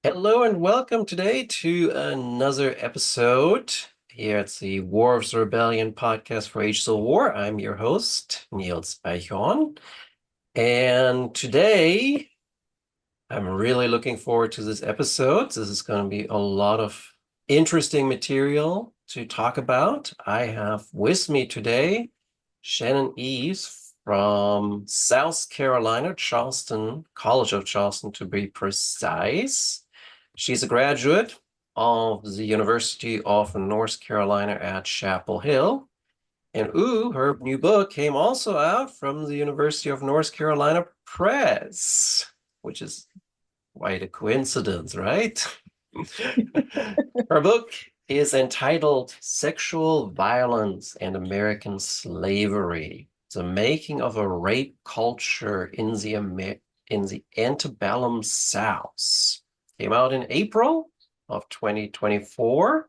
Hello and welcome today to another episode here at the War of the Rebellion podcast for Age of War. I'm your host, Niels Eichhorn, and today I'm really looking forward to this episode. This is going to be a lot of interesting material to talk about. I have with me today Shannon Eves from South Carolina, Charleston, College of Charleston to be precise. She's a graduate of the University of North Carolina at Chapel Hill. And her new book came also out from the University of North Carolina Press, which is quite a coincidence, right? Her book is entitled Sexual Violence and American Slavery: The Making of a Rape Culture in the Antebellum South. Came out in April of 2024.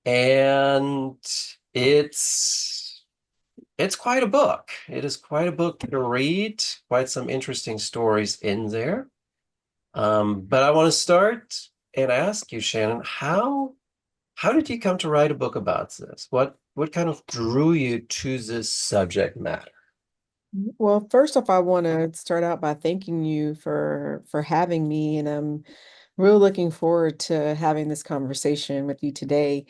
And it's quite a book. It is quite a book to read, quite some interesting stories in there. But I want to start and ask you, Shannon, how did you come to write a book about this? What kind of drew you to this subject matter? Well, first off, I want to start out by thanking you for having me, and I'm really looking forward to having this conversation with you today.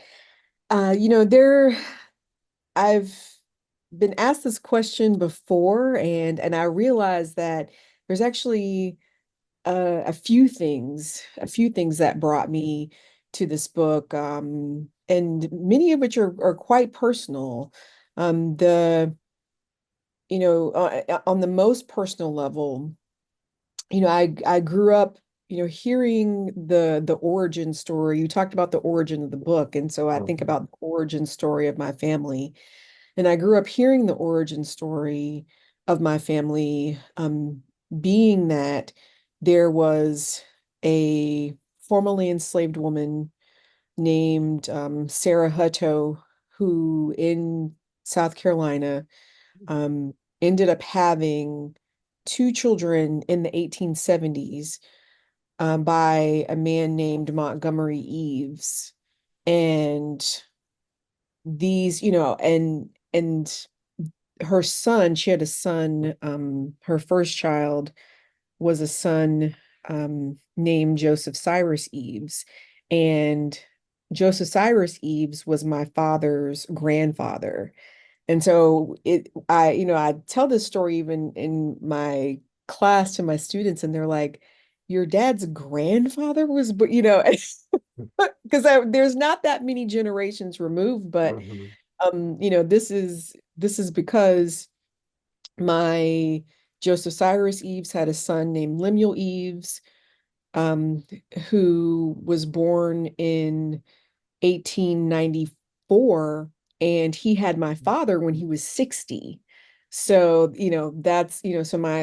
There I've been asked this question before, and I realized that there's actually a few things that brought me to this book, and many of which are quite personal. The on the most personal level, I grew up, hearing the origin story. You talked about the origin of the book, and so I think Mhm. about the origin story of my family. And I grew up hearing the origin story of my family, being that there was a formerly enslaved woman named Sarah Hutto, who in South Carolina um, ended up having two children in the 1870s by a man named Montgomery Eves. And these, and her son, she had a son, her first child was a son named Joseph Cyrus Eves. And Joseph Cyrus Eves was my father's grandfather. And so I tell this story even in my class to my students, and they're like, your dad's grandfather was, because there's not that many generations removed, but Mhm. this is because my Joseph Cyrus Eves had a son named Lemuel Eves, um, who was born in 1894, and he had my father when he was 60. So, Right.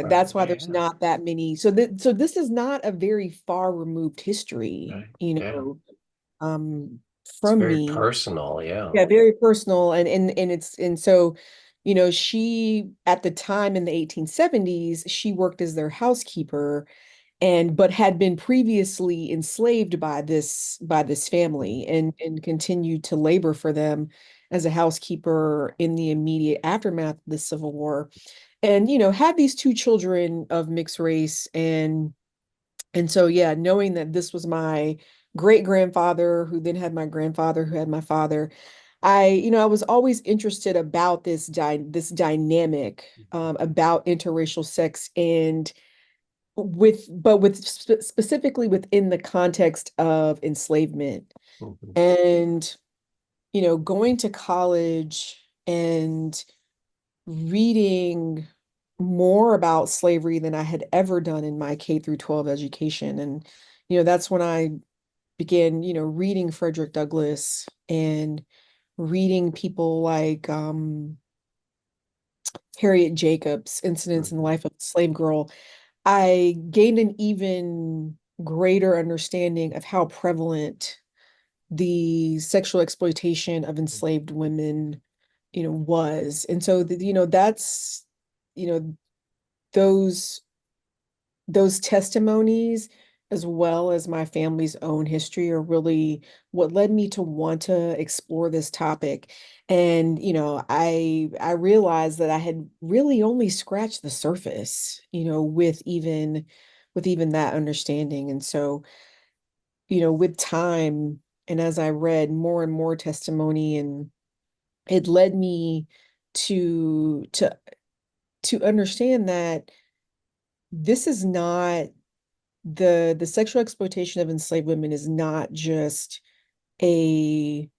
that's why there's Yeah. not that many. So this is not a very far removed history, Right. Yeah. um, It's from very me. personal. Yeah. Yeah, very personal. And so, she at the time in the 1870s, she worked as their housekeeper but had been previously enslaved by this family and continued to labor for them as a housekeeper in the immediate aftermath of the Civil War. And had these two children of mixed race. And so, yeah, knowing that this was my great grandfather, who then had my grandfather, who had my father, I was always interested about this dynamic, about interracial sex, and specifically within the context of enslavement. Mhm. And going to college and reading more about slavery than I had ever done in my K through 12 education. And that's when I began reading Frederick Douglass and reading people like Harriet Jacobs, Incidents in the Mhm. Life of a Slave Girl. I gained an even greater understanding of how prevalent the sexual exploitation of enslaved women, was. And so, that's, you know, those those testimonies as well as my family's own history are really what led me to want to explore this topic. And, I realized that I had really only scratched the surface, with even that understanding. And so, with time and as I read more and more testimony, and it led me to to to understand that this is not the sexual exploitation of enslaved women is not just a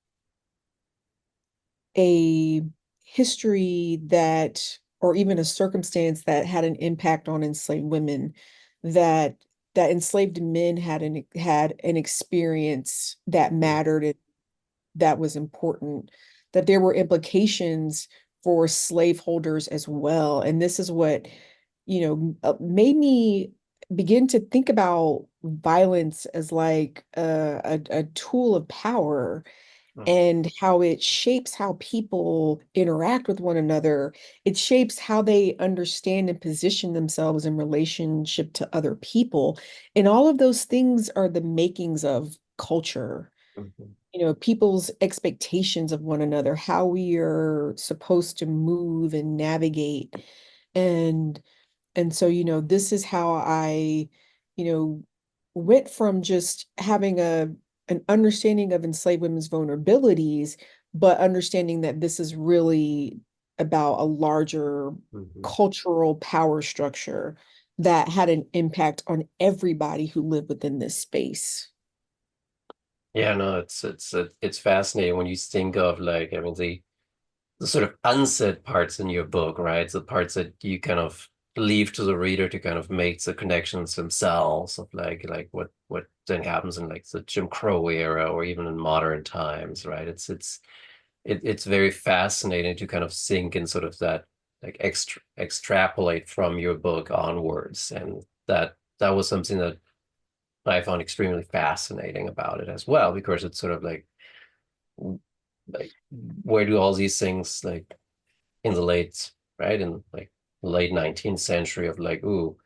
a history that or even a circumstance that had an impact on enslaved women, that enslaved men had an experience that Mm, mattered and that was important, that there were implications for slaveholders as well. And this is what, made me begin to think about violence as like a tool of power, mm, and how it shapes how people interact with one another. It shapes how they understand and position themselves in relationship to other people. And all of those things are the makings of culture, mhm. people's expectations of one another, how we are supposed to move and navigate. And so, this is how I, you know, went from just having an understanding of enslaved women's vulnerabilities, but understanding that this is really about a larger Mhm. cultural power structure that had an impact on everybody who lived within this space. Yeah, no, it's fascinating when you think of like, I mean, the sort of unsaid parts in your book, right? The parts that you kind of leave to the reader to kind of make the connections themselves of like what then happens in like the Jim Crow era or even in modern times, right? It's very fascinating to kind of think in sort of that like extrapolate from your book onwards, and that was something that I found extremely fascinating about it as well, because it's sort of like where do all these things like in the late, right, in like late 19th century of like, ooh,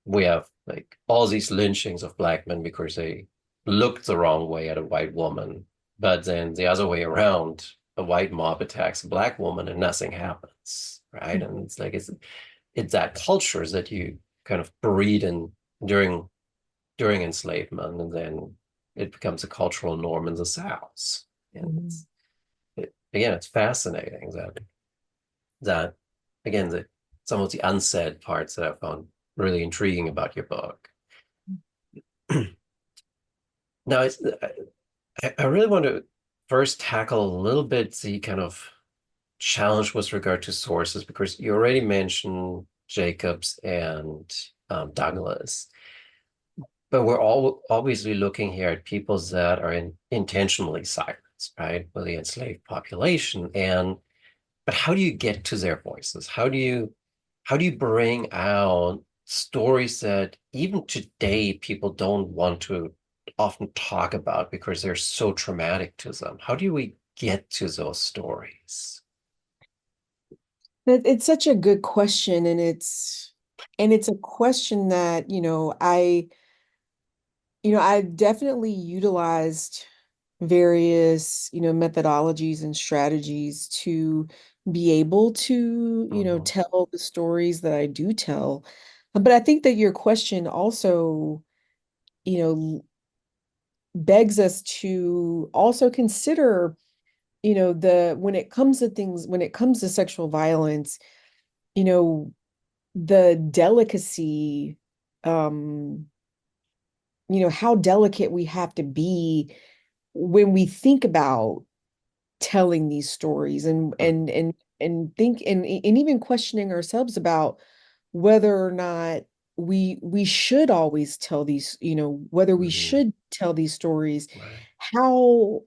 we have like all these lynchings of black men because they looked the wrong way at a white woman, but then the other way around, a white mob attacks a black woman and nothing happens, right? And it's like it's that cultures that you kind of breed in during enslavement, and then it becomes a cultural norm in the South. And Mhm. again, it's fascinating that again some of the unsaid parts that I found really intriguing about your book. Now, I really want to first tackle a little bit the kind of challenge with regard to sources, because you already mentioned Jacobs and Douglas, but we're all obviously looking here at people that are intentionally silenced, right, with the enslaved population. And but how do you get to their voices? How do you bring out stories that even today people don't want to often talk about because they're so traumatic to them? How do we get to those stories? It's such a good question, and it's a question that, I definitely utilized various, methodologies and strategies to be able to, Mhm, tell the stories that I do tell. But I think that your question also, you know, begs us to also consider, when it comes to things, when it comes to sexual violence, you know, the delicacy, um, how delicate we have to be when we think about telling these stories, and mhm, think and even questioning ourselves about whether or not we should always tell these, whether we mhm. should tell these stories. Right. how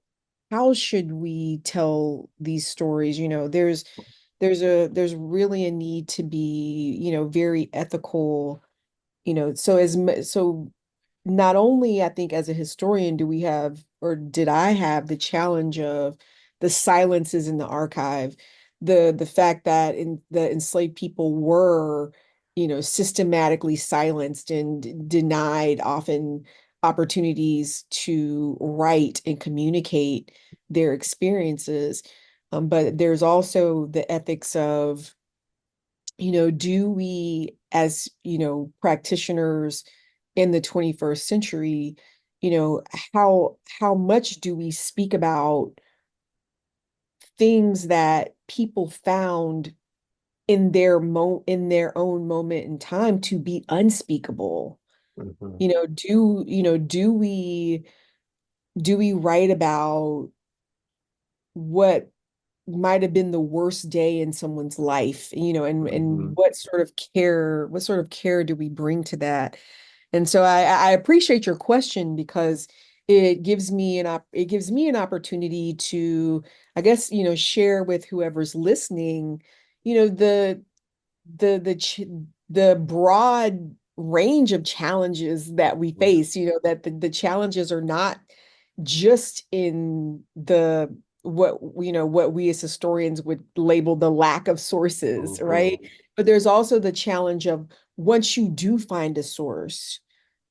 how should we tell these stories? There's really a need to be, very ethical, so not only I think as a historian do we have, or did I have the challenge of the silences in the archive, the fact that the enslaved people were, systematically silenced and denied often opportunities to write and communicate their experiences. But there's also the ethics of, do we, as, practitioners in the 21st century, how much do we speak about things that people found in their own moment in time to be unspeakable? Mhm. Do we write about what might have been the worst day in someone's life, and Mhm. what sort of care do we bring to that? And so I appreciate your question because it gives me an opportunity to, I guess, share with whoever's listening, you know, the the ch the broad range of challenges that we face, that the challenges are not just in what we as historians would label the lack of sources, right? Mhm. But there's also the challenge of, once you do find a source,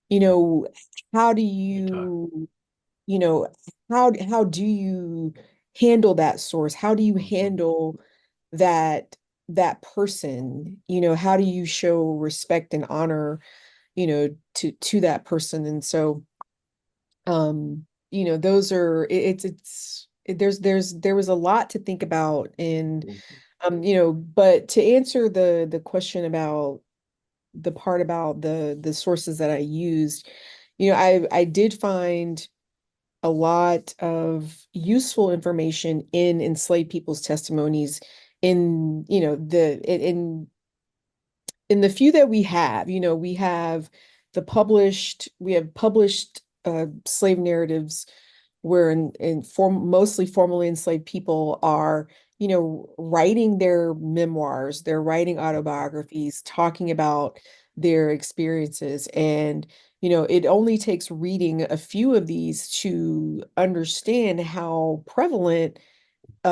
you know, how do You talk. you know, how do you handle that source? How do you Mhm. handle that that person? How do you show respect and honor, to that person? And so, those are there was a lot to think about. And Mhm. but to answer the question about the part about the sources that I used, I did find a lot of useful information in enslaved people's testimonies, in the few that we have. We have published slave narratives where mostly formerly enslaved people are, writing their memoirs, they're writing autobiographies, talking about their experiences. And, it only takes reading a few of these to understand how prevalent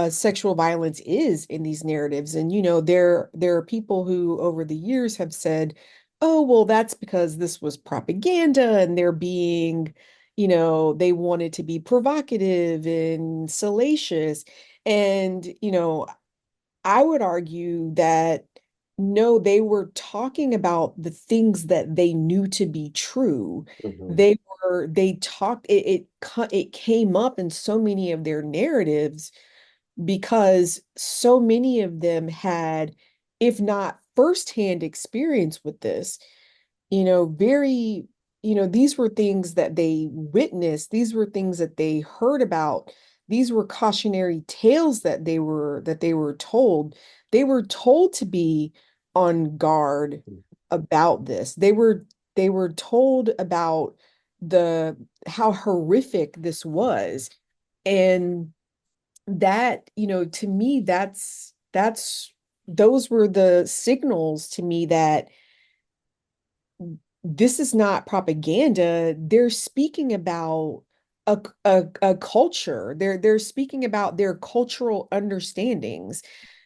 sexual violence is in these narratives. And there are people who over the years have said, oh, well, that's because this was propaganda, and they're being, they wanted to be provocative and salacious. And I would argue that no, they were talking about the things that they knew to be true. Mhm. It came up in so many of their narratives because so many of them had, if not firsthand experience with this, very, these were things that they witnessed, these were things that they heard about, these were cautionary tales that they were told. They were told to be on guard about this. They were told about the how horrific this was. And that, to me, that's those were the signals to me that this is not propaganda. They're speaking about a culture. They're speaking about their cultural understandings.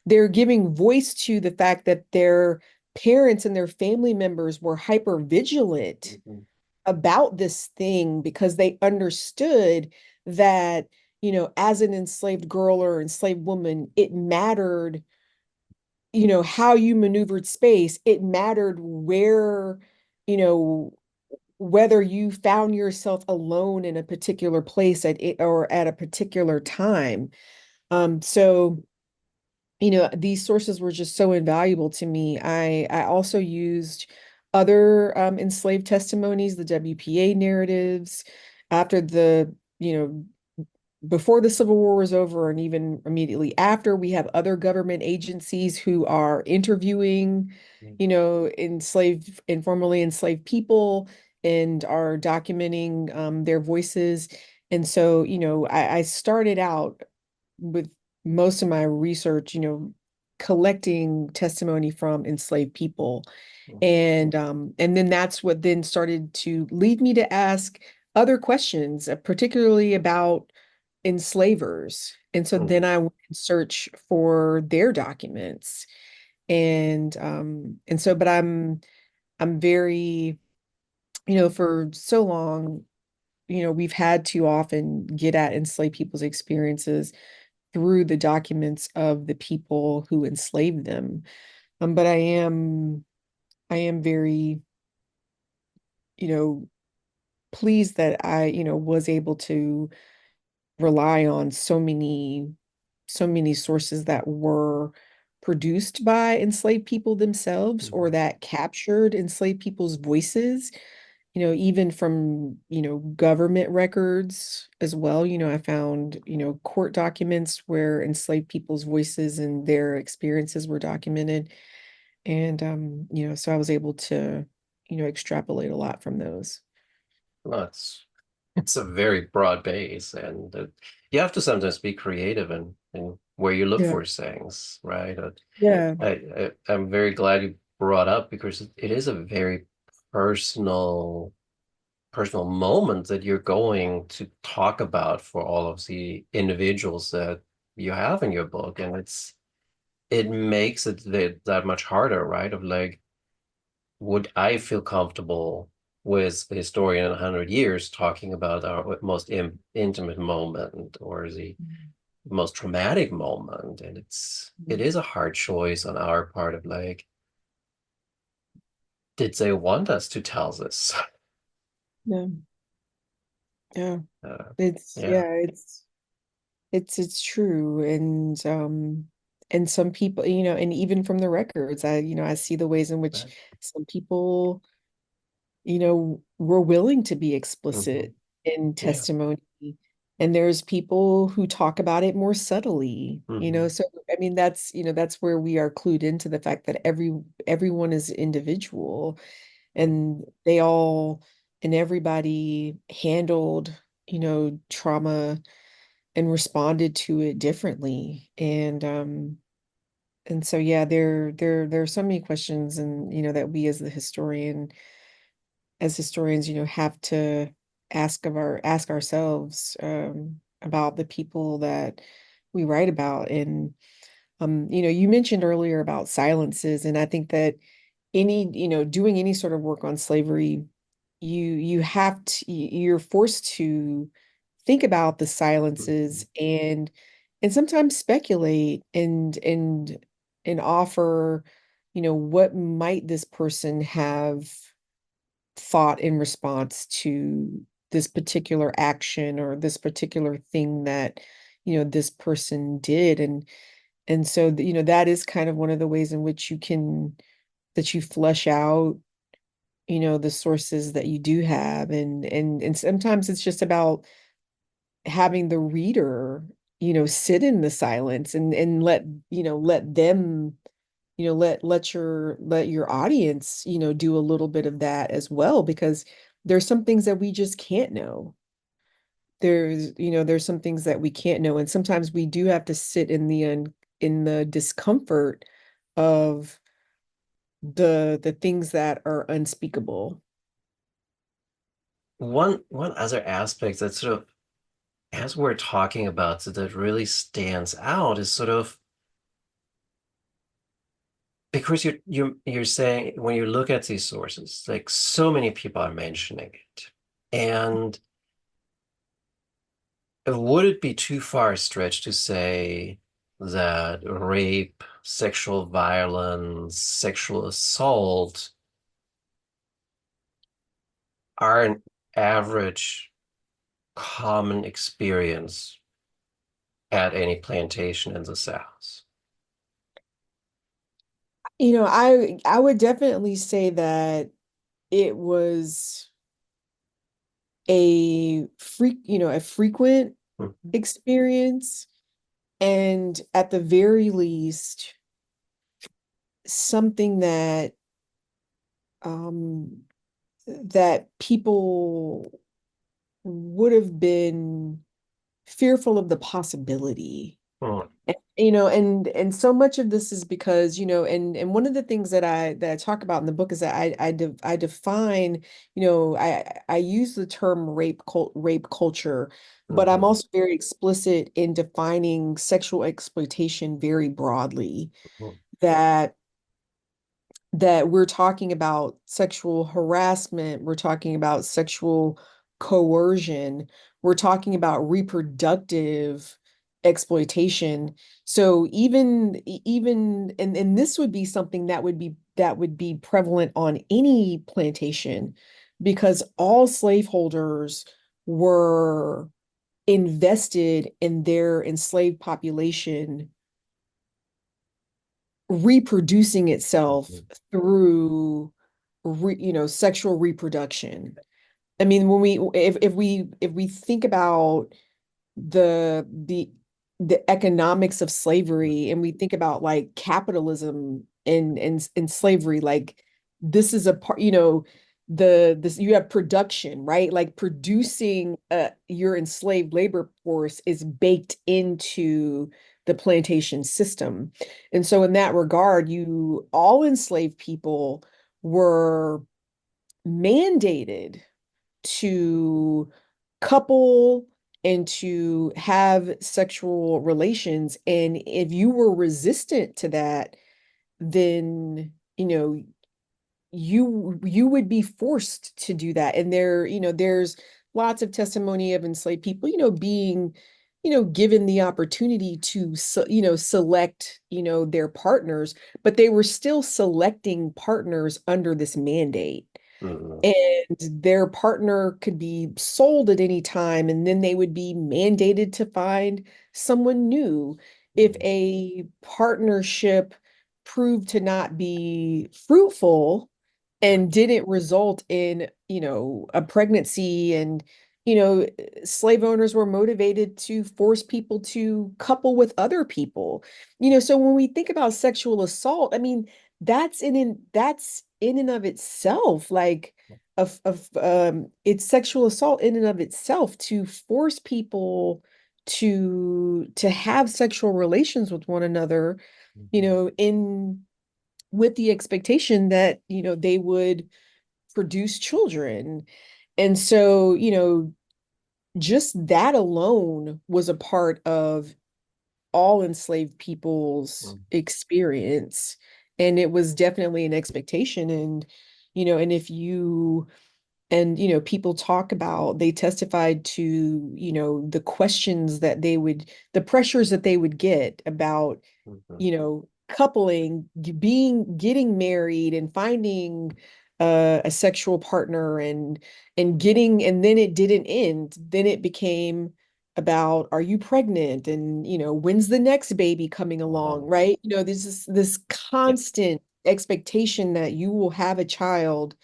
They're giving voice to the fact that their parents and their family members were hyper vigilant Mhm. about this thing because they understood that, as an enslaved girl or enslaved woman, it mattered, how you maneuvered space. It mattered where, you know, whether you found yourself alone in a particular place or at a particular time. So, these sources were just so invaluable to me. I also used other enslaved testimonies, the WPA narratives, after before the Civil War was over, and even immediately after. We have other government agencies who are interviewing, informally enslaved people, and are documenting their voices. And so, I started out with most of my research, collecting testimony from enslaved people. And then that's what then started to lead me to ask other questions, particularly about enslavers. And so then Mhm. I went and search for their documents. And so, but I'm very, for so long, we've had to often get at enslaved people's experiences through the documents of the people who enslaved them. But I am very, you know, pleased that I, was able to rely on so many sources that were produced by enslaved people themselves or Mhm. that captured enslaved people's voices, even from, government records as well. I found, court documents where enslaved people's voices and their experiences were documented. And so I was able to, extrapolate a lot from those. Well, it's a very broad base, and you have to sometimes be creative in where you look Yeah. for things, right? Yeah. I'm very glad you brought up because it is a very personal personal moment that you're going to talk about for all of the individuals that you have in your book, and it makes it that much harder, right? Of like, would I feel comfortable with a historian in 100 years talking about our most intimate moment or the most traumatic moment? And it is a hard choice on our part of like, did they want us to tell this? Yeah. Yeah. Uh, It's yeah, yeah, it's true. And some people, and even from the records, I see the ways in which right. some people, were willing to be Hmm. explicit in Yeah. testimony. And there's people who talk about it more subtly, Hmm. so I mean that's where we are clued into the fact that everyone is individual, and they all and everybody handled, trauma and responded to it differently. And so yeah, there are so many questions, and that we as historians, have to ask ourselves, about the people that we write about. And you mentioned earlier about silences, and I think that doing any sort of work on slavery, you have to you're forced to think about the Hmm. silences and sometimes speculate and offer, what might this person have thought in response to this particular action or this particular thing that, this person did. And so, that is kind of one of the ways in which that you flesh out, the sources that you do have. And sometimes it's just about having the reader, sit in the silence and let them, let your audience, do a little bit of that as well, because there's some things that we just can't know. There's some things that we can't know, and sometimes we do have to sit in the discomfort of the things that are unspeakable. One other aspect that sort of, as we're talking about, that really stands out is sort of because you're saying when you look at these sources, like so many people are mentioning it. And would it be too far a stretch to say that rape, sexual violence, sexual assault are an average common experience at any plantation in the South? I would definitely say that it was a frequent Mhm. experience, and at the very least, something um that people would have been fearful of the possibility. Mhm. And so much of this is because, and one of the things that I talk about in the book is that I define, I use the term rape culture, but I'm Mhm. also very explicit in defining sexual exploitation very broadly. Mhm. That that we're talking about sexual harassment, we're talking about sexual coercion, we're talking about reproductive exploitation. So even, and this would be something that would be prevalent on any plantation, because all slaveholders were invested in their enslaved population reproducing itself Mhm. through sexual reproduction. I mean, when we if we think about the the economics of slavery, and we think about like capitalism and slavery, like this is a part, this you have production, right? Like producing your enslaved labor force is baked into the plantation system. And so in that regard, you all enslaved people were mandated to couple and to have sexual relations. And if you were resistant to that, then, you would be forced to do that. And there's lots of testimony of enslaved people, being, given the opportunity to, select, their partners, but they were still selecting partners under this mandate. Mhm. And their partner could be sold at any time, and then they would be mandated to find someone new. If Mhm. a partnership proved to not be fruitful and Right. didn't result in, a pregnancy, and, you know, slave owners were motivated to force people to couple with other people. So when we think about sexual assault, I mean, that's in and of itself like it's sexual assault in and of itself, to force people to have sexual relations with one another, Mhm. in with the expectation that, they would produce children. And so, just that alone was a part of all enslaved people's Mhm. experience. And it was definitely an expectation. And, and if you and, people talk about, they testified to, the questions that the pressures that they would get about, Mhm. coupling, getting married and finding a sexual partner, and then it didn't end. Then it became about, are you pregnant? And, when's the next baby coming along, Wow. right? This is this Yeah. constant expectation that you will have a child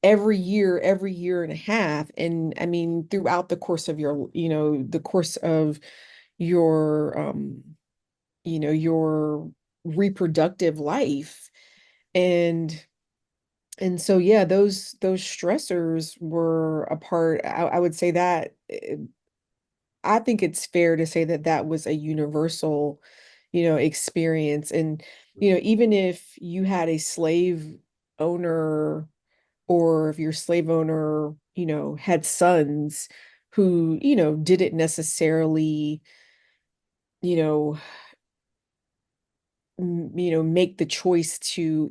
every year and a half. And I mean, throughout the course of the course of your, your reproductive life. And so, yeah, those stressors were a part. I would say that I think it's fair to say that that was a universal, experience. And, even if you had a slave owner, or if your slave owner, had sons who, didn't necessarily, you know, make the choice to,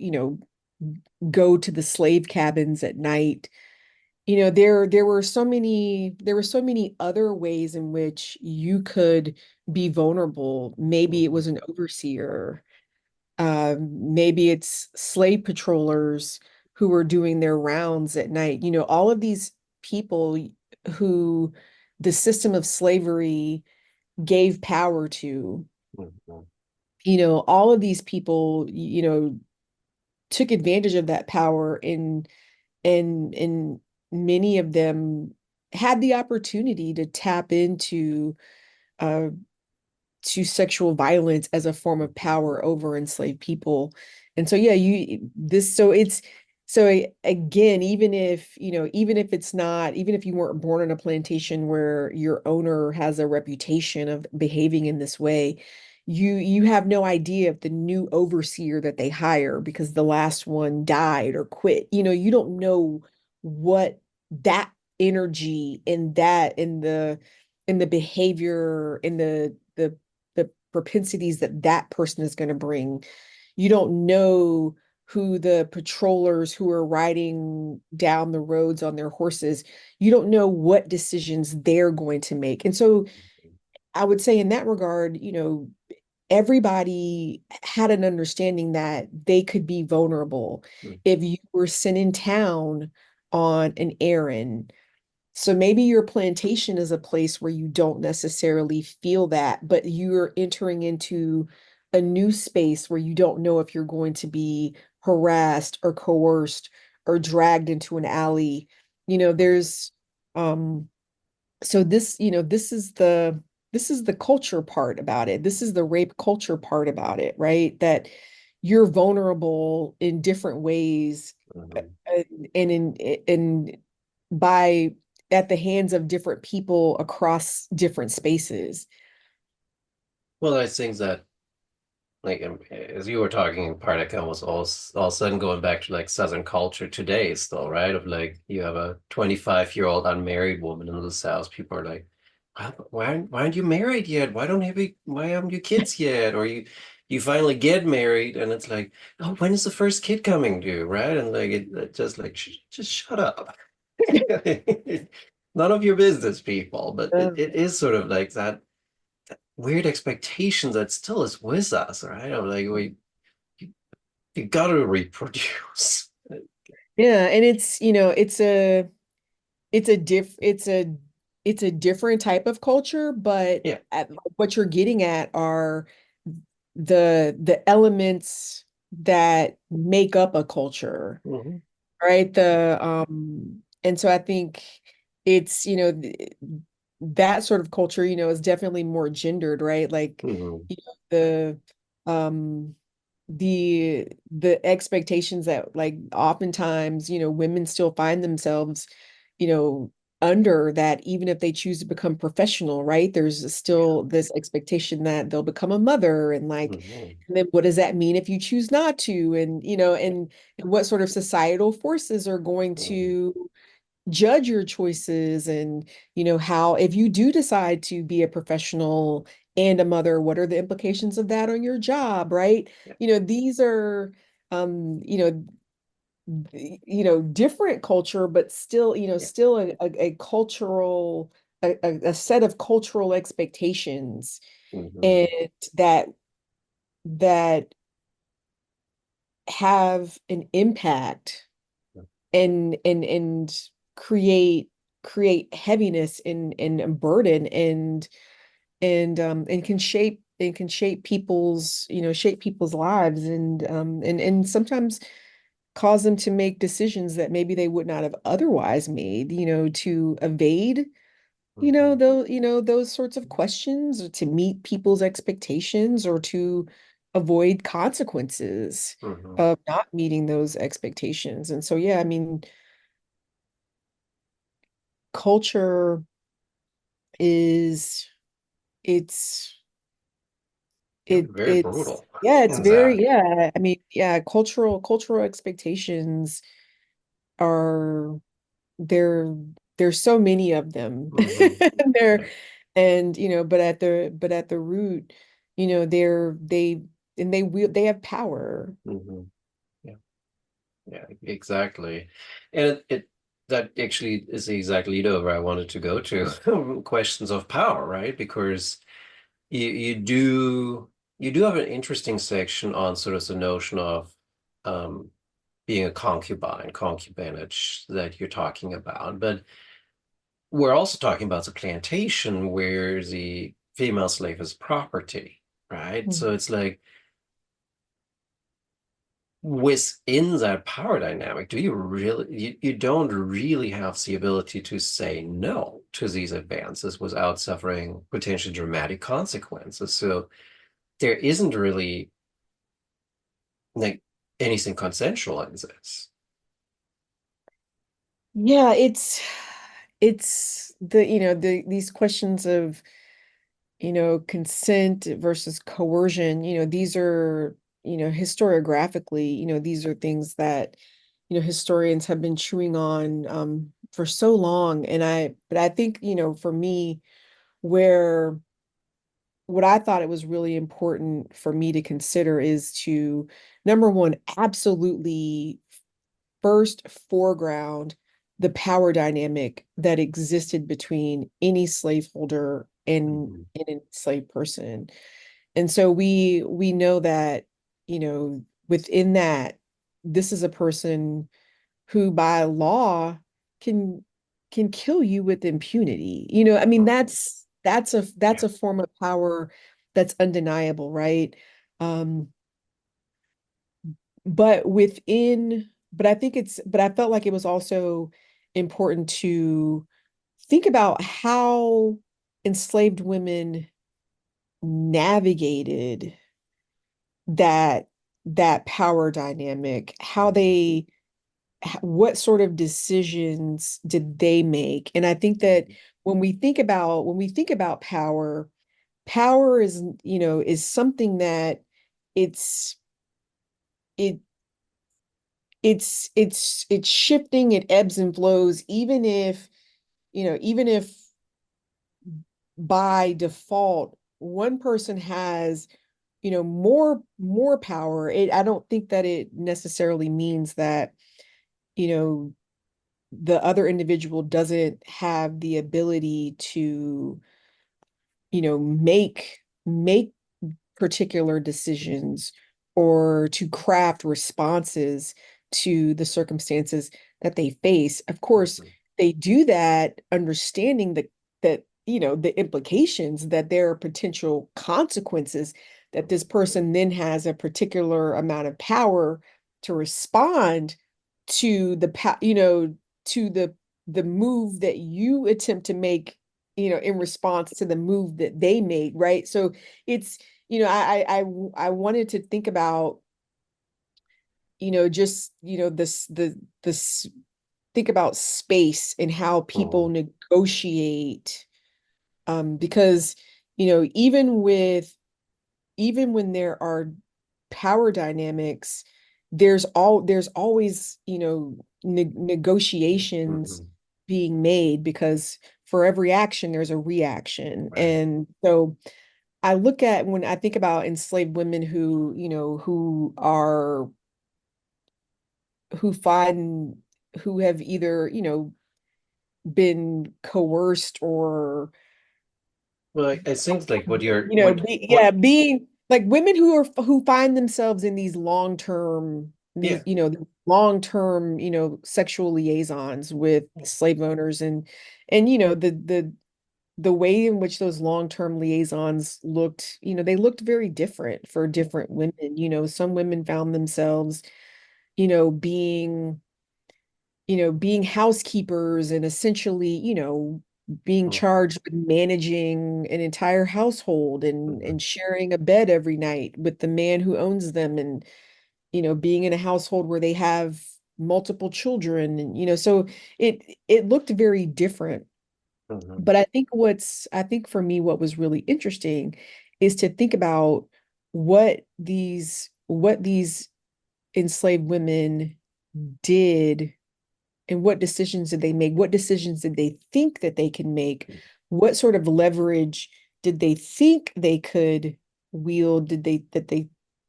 go to the slave cabins at night. There were so many other ways in which you could be vulnerable. Maybe it Mhm. was an overseer. Maybe it's slave patrollers who were doing their rounds at night. All of these people who the system of slavery gave power to, Mhm. all of these people, took advantage of that power, and many of them had the opportunity to tap into uh, to sexual violence as a form of Mhm. power over enslaved people. And so, yeah, again, even if you weren't born on a plantation where your owner has a reputation of behaving in this way, you have no idea if the new overseer that they hire because the last one died or quit, you don't know what that energy and that in the behavior, in the propensities that that person is going to bring. You don't know who the patrollers who are riding down the roads on their horses, you don't know what decisions they're going to make. And so I would say in that regard, everybody had an understanding that they could be vulnerable Mhm. if you were sent in town on an errand. So maybe your plantation is a place where you don't necessarily feel that, but you're entering into a new space where you don't know if you're going to be harassed or coerced or dragged into an alley. There's um so this is the culture part about it. This is the rape culture part about it, right? That you're vulnerable in different ways, Mhm. and in by at the hands of different people across different spaces. Well, I think that like as you were talking, part I was all of a sudden going back to like Southern culture today still, right? Of like you have a 25-year-old unmarried woman in the South. People are like, why aren't you married yet? Why haven't you kids yet? Or you finally get married and it's like, oh, when is the first kid coming due, right? And like it just like just shut up. None of your business, people. But it is sort of like that weird expectation that still is with us, right? Of like you, you gotta reproduce. Yeah, and it's a different type of culture, but Yeah. what you're getting at are the elements that make up a culture, Hmm. right? And so I think it's, that sort of culture, is definitely more gendered, right? Like, Hmm. the um the expectations that, like, oftentimes, women still find themselves, you know, under that, even if they choose to become professional, right? There's Yeah. still this expectation that they'll become a mother, and like, Hmm. and then what does that mean if you choose not to? And and what sort of societal forces are going Hmm. to judge your choices, and how, if you do decide to be a professional and a mother, what are the implications of that on your job, right? Yeah. These are um you know different culture, but still, Yeah. still a cultural, a set of cultural expectations, Hmm. and that have an impact, and create heaviness and a burden, and can shape people's lives, and sometimes cause them to make decisions that maybe they would not have otherwise made, to evade, Hmm. those sorts of questions, or to meet people's expectations, or to avoid consequences Hmm. of not meeting those expectations. And so, yeah, I mean, culture is it's Yeah. it Very it's brutal yeah, it's in very, that. yeah, I mean, yeah, cultural expectations are there there's so many of them. Hmm. And they're Yeah. and but at the root, they have power. Hmm. Yeah. Yeah. Exactly. And it that actually is exactly where I wanted to go to questions of power, right? Because you do have an interesting section on sort of the notion of um, being a concubinage that you're talking about. But we're also talking about the plantation where the female slave is property, right? Mm. So it's like within that power dynamic, do you really, you don't really have the ability to say no to these advances without suffering potentially dramatic consequences. So there isn't really like anything consensual in this. Yeah, it's these questions of, consent versus coercion. These are, historiographically, these are things that, historians have been chewing on, for so long. But I think, for me, where what I thought it was really important for me to consider is to number one, absolutely first foreground the power dynamic that existed between any slaveholder Mhm. and an enslaved person. And so we know that, within that, this is a person who by law can can kill you with impunity. I mean, Mhm. that's Yeah. a form of power that's undeniable, right? Um, but I felt like it was also important to think about how enslaved women navigated that that power dynamic, Mhm. what sort of decisions did they make? And I think that Mhm. when we think about power, power is something that it's it it's shifting, it ebbs and flows, even if by default one person has more power. I don't think that it necessarily means that you know the other individual doesn't have the ability to make particular decisions or to craft responses to the circumstances that they face. Of course, Mhm. they do that understanding that the implications, that there are potential consequences, that this person then has a particular amount of power to respond to to the move that you attempt to make, in response to the move that they made, right? So it's, I wanted to think about, just, this think about space and how people Mhm. negotiate, because, even when there are power dynamics, there's always, negotiations Mhm. being made, because for every action there's a reaction. Right. And so I look at when I think about enslaved women who find who have either, been coerced or Well, it seems like what you're what yeah, what being like women who find themselves in yeah. these long-term, sexual liaisons with slave owners, and the way in which those long-term liaisons looked, they looked very different for different women. Some women found themselves, you know, being being housekeepers and essentially, being Mhm. charged with managing an entire household Mhm. and sharing a bed every night with the man who owns them, and being in a household where they have multiple children, and so it looked very different. Mhm. But I think for me what was really interesting is to think about what these enslaved women did, and what decisions did they make? What decisions did they think that they can make? What sort of leverage did they think they could wield?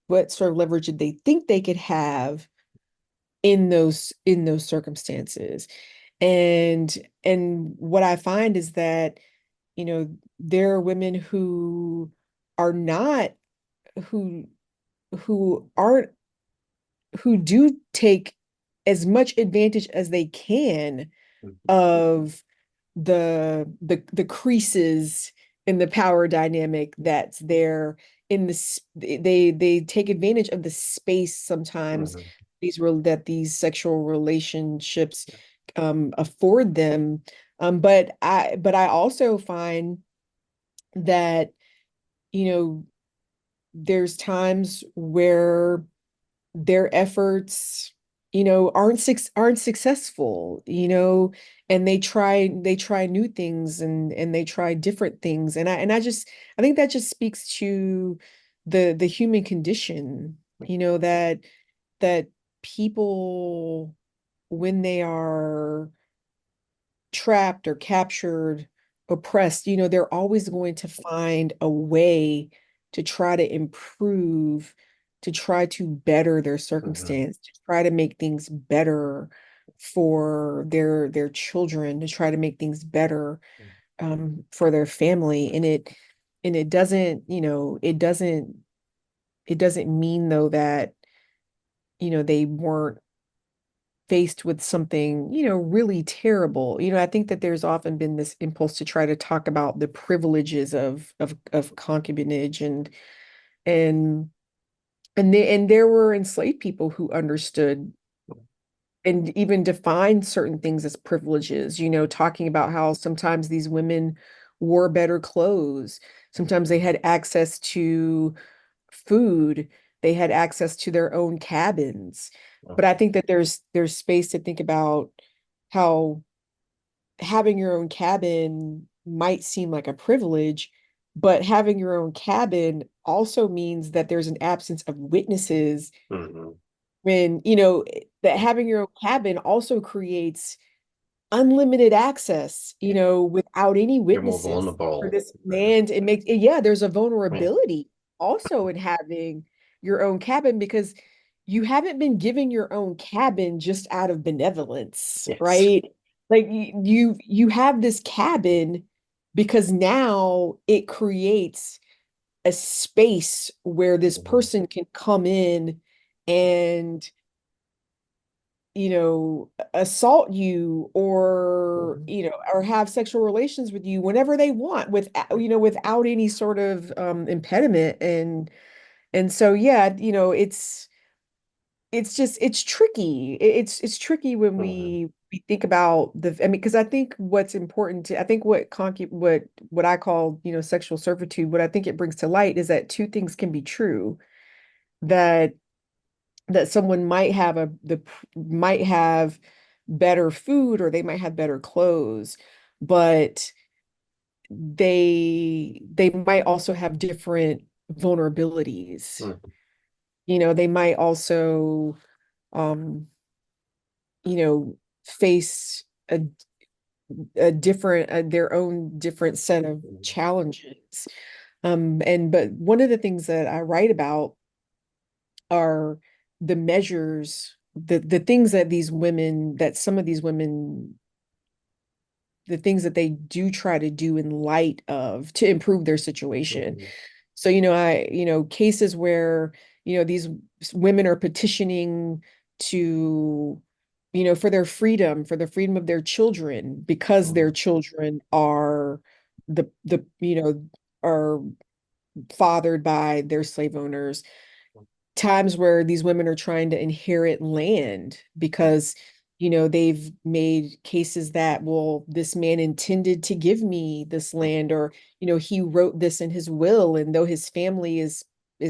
What sort of leverage did they think they could have in those circumstances? And what I find is that, there are women are not who who aren't who do take as much advantage as they can Mhm. of the creases in the power dynamic that's there in this. They take advantage of the space sometimes Mhm. that these sexual relationships afford them. But I also find that, you know there's times where their efforts, aren't successful, and they try new things, and they try different things. I think that just speaks to the human condition, that people, when they are trapped or captured, oppressed, they're always going to find a way to try to improve to try to better their Mhm. circumstance, to try to make things better for their children, to try to make things better for their family. And it doesn't, it doesn't mean though that, they weren't faced with something, really terrible. I think that there's often been this impulse to try to talk about the privileges of concubinage and and there were enslaved people who understood and even defined certain things as privileges, talking about how sometimes these women wore better clothes, sometimes they had access to food, they had access to their own cabins. But I think that there's space to think about how having your own cabin might seem like a privilege, but having your own cabin also means that there's an absence of witnesses Mhm. when, that having your own cabin also creates unlimited access, without any You're more witnesses for vulnerable. this land. It makes, yeah, there's a Yeah. vulnerability also in having your own cabin because you haven't been giving your own cabin just out of benevolence, Yes. right? Like you have this cabin because now it creates a space where this Mhm. person can come in and assault you or, Mhm. or have sexual relations with you whenever they want without any sort of impediment. And so, yeah, it's tricky. It's tricky when Mhm. we think about I mean, because I think what's important I think what I call, sexual servitude, what I think it brings to light is that two things can be true. That someone might have better food or they might have better clothes, but they might also have different vulnerabilities. Mhm. They might also um face a different their own different set of Mhm. challenges. But one of the things that I write about are the measures, the things that some of these women, the things that they do try to do in light of to improve their situation. Mhm. So, cases where, these women are petitioning to, for the freedom of their children, because their Mhm. children are are fathered by their slave owners, times where these women are trying to inherit land because they've made cases that, well, this man intended to give me this land, or he wrote this in his will, and though his family is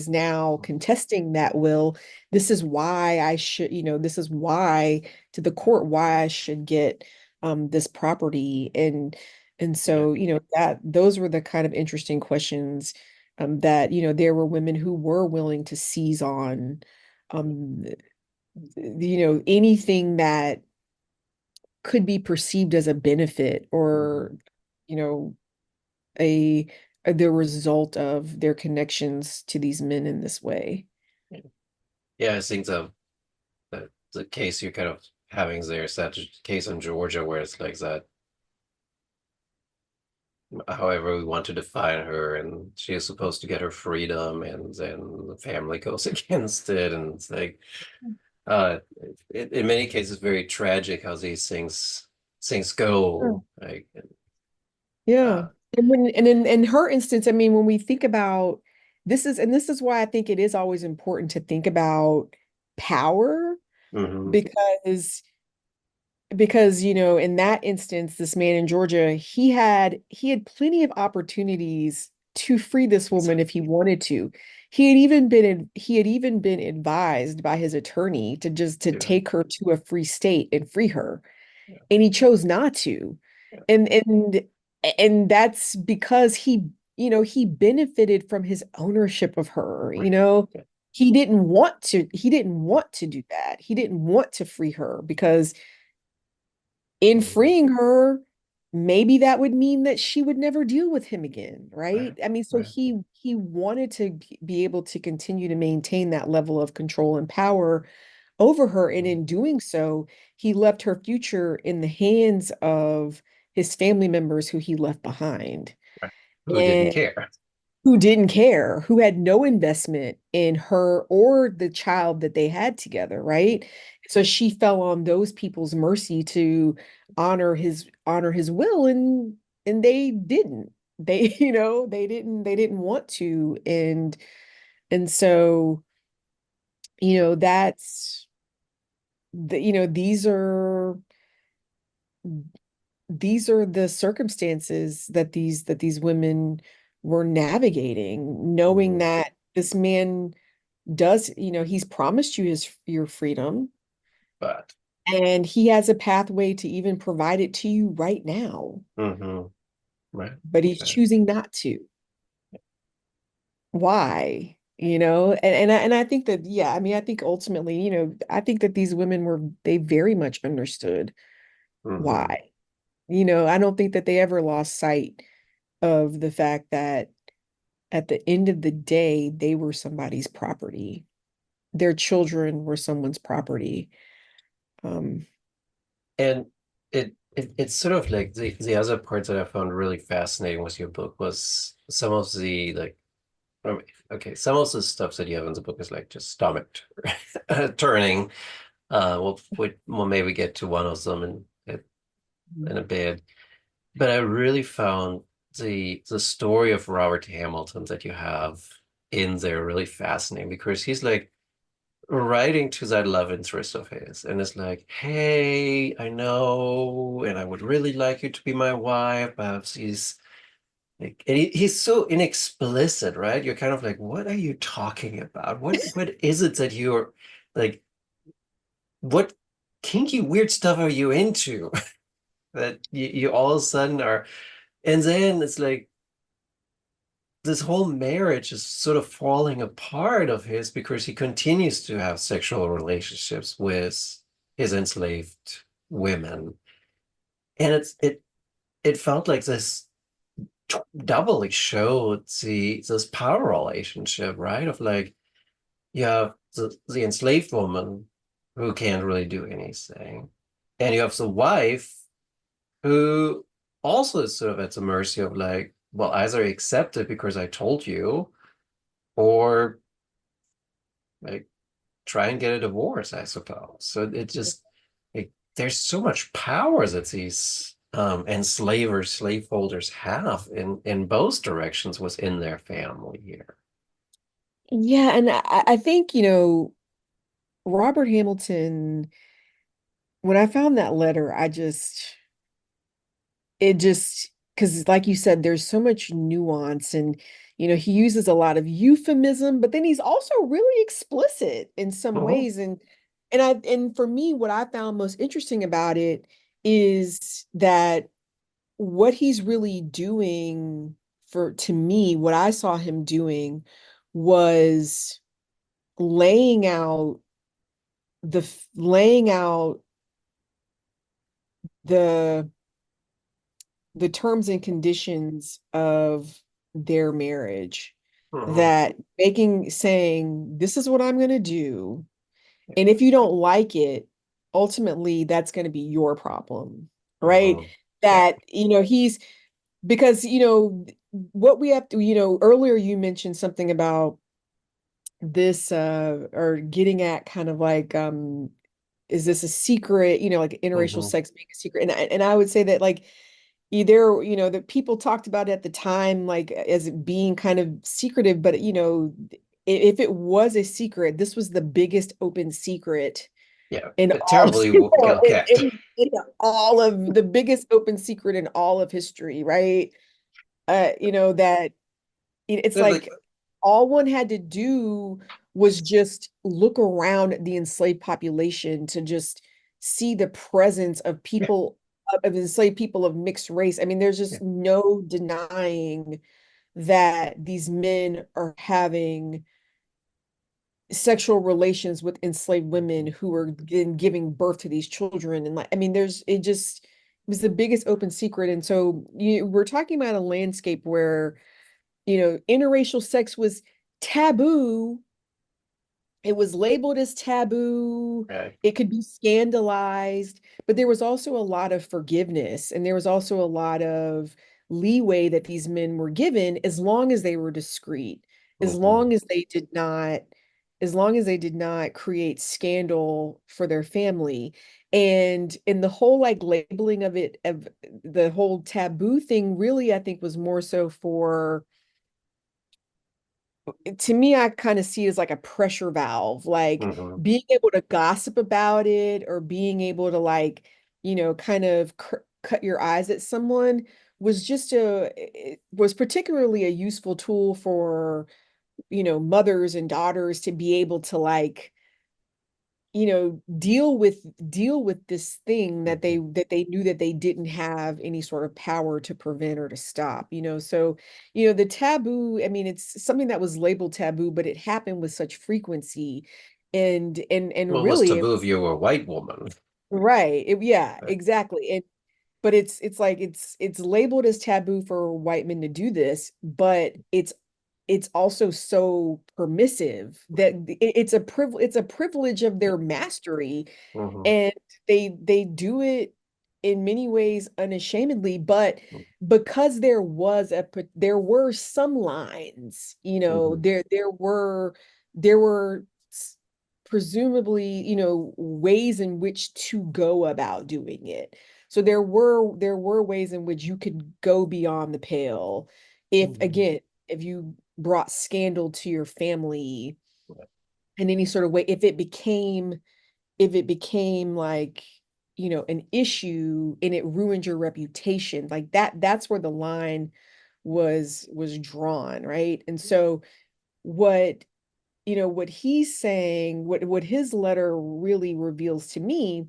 now contesting that will, this is why I should, this is why to the court why I should get this property. And Yeah. so, that those were the kind of interesting questions that there were women who were willing to seize on um, anything that could be perceived as a benefit or Mhm. you know a, the result of their connections to these men in this way. Yeah. Yeah, it seems the case you're kind of having there is that case in Georgia where it's like that, however we want to define her, and she is supposed to get her freedom, and then the family goes against it, and it's like in many cases very tragic how these things Yeah. go. Like Yeah. uh, And in her instance, I mean, when we think about this is why I think it is always important to think about power mhm. because in that instance, this man in Georgia, he had plenty of opportunities to free this woman if he wanted to. He had even been advised by his attorney to just to Yeah, take her to a free state and free her, yeah, and he chose not to. yeah, And that's because he benefited from his ownership of her. right. Yeah. He didn't want to do that. He didn't want to free her because in Mhm. freeing her, maybe that would mean that she would never deal with him again, Right. right? I mean, so Right. he wanted to be able to continue to maintain that level of control and power over her, and Mhm. in doing so, he left her future in the hands of his family members who he left behind. Right. Who didn't And care? who didn't care, who had no investment in her or the child that they had together, right? So she fell on those people's mercy to honor his will, and they didn't. They, they didn't want to. And so, that's these are the circumstances that these women were navigating, knowing Mhm. that this man does, he's promised you your freedom, But and he has a pathway to even provide it to you right now, hmm right. but he's Right. choosing not to. Why? And I think that, yeah, I mean, I think ultimately, I think that these women they very much understood Hmm. why. I don't think that they ever lost sight of the fact that at the end of the day, they were somebody's property. Their children were someone's property. Um, And it's sort of like the other part that I found really fascinating with your book was some of the like I mean, okay, some of the stuff that you have in the book is like just stomach turning. We'll maybe get to one of them in a bit. But I really found the story of Robert Hamilton that you have in there really fascinating because he's like writing to that love interest of his and it's like, hey, I know, and I would really like you to be my wife, but he's like, and he's so inexplicit, right? You're kind of like, what are you talking about? What is it that you're like, what kinky weird stuff are you into that you all of a sudden are, and then it's like this whole marriage is sort of falling apart of his because he continues to have sexual relationships with his enslaved women. And it felt like this doubly showed this power relationship, right? Of like you have the enslaved woman who can't really do anything. And you have the wife who also is sort of at the mercy of like, well, either accept it because I told you, or like try and get a divorce, I suppose. So it just there's so much power that these enslavers, slaveholders have in both directions within their family here. yeah, and I think, Robert Hamilton, when I found that letter, it just, because like you said, there's so much nuance, and, he uses a lot of euphemism, but then he's also really explicit in some Mhm. ways. And for me, what I found most interesting about it is that what he's really doing, to me, what I saw him doing was laying out laying out the the terms and conditions of their marriage, Mhm. that saying, this is what I'm going to do, and if you don't like it, ultimately that's going to be your problem, right? Mhm. Yeah. That, he's because, what we have to, earlier you mentioned something about this, or getting at kind of like, is this a secret, like interracial Mhm. sex being a secret? And I would say that, like, either, that people talked about it at the time, like, as it being kind of secretive, but, if it was a secret, this was the biggest open secret Yeah. in all Terribly well kept. in all of the biggest open secret in all of history, right? That it's They're like, like all one had to do was just look around the enslaved population to just see the presence of yeah, of enslaved people of mixed race. I mean, there's yeah. just no denying that these men are having sexual relations with enslaved women who are then giving birth to these children. And, like, I mean, there's it just was the biggest open secret. And so we're talking about a landscape where, interracial sex was taboo. It was labeled as taboo. Right. It could be scandalized, but there was also a lot of forgiveness, and there was also a lot of leeway that these men were given as long as they were discreet, as Hmm. long as they did not, as long as they did not create scandal for their family. And in the whole like labeling of it, of the whole taboo thing, really, I think was more so for, to me, I kind of see it as like a pressure valve, like Hmm. being able to gossip about it or being able to like, kind of cut your eyes at someone was just it was particularly a useful tool for, mothers and daughters to be able to like, deal with this thing that they Hmm. knew that they didn't have any sort of power to prevent or to stop, so the taboo, I mean, it's something that was labeled taboo, but it happened with such frequency, and Well, it was really taboo if you were a white woman. right, yeah, Right. exactly. But it's like it's labeled as taboo for white men to do this, but it's also so permissive that it's a privilege of their mastery, Hmm. and they do it in many ways unashamedly, but because there were some lines, Hmm. there were presumably, ways in which to go about doing it. So there were ways in which you could go beyond the pale if, Hmm. again, if you brought scandal to your family in any sort of way, if it became like, an issue and it ruined your reputation, like that's where the line was drawn, right? And so what what he's saying, what his letter really reveals to me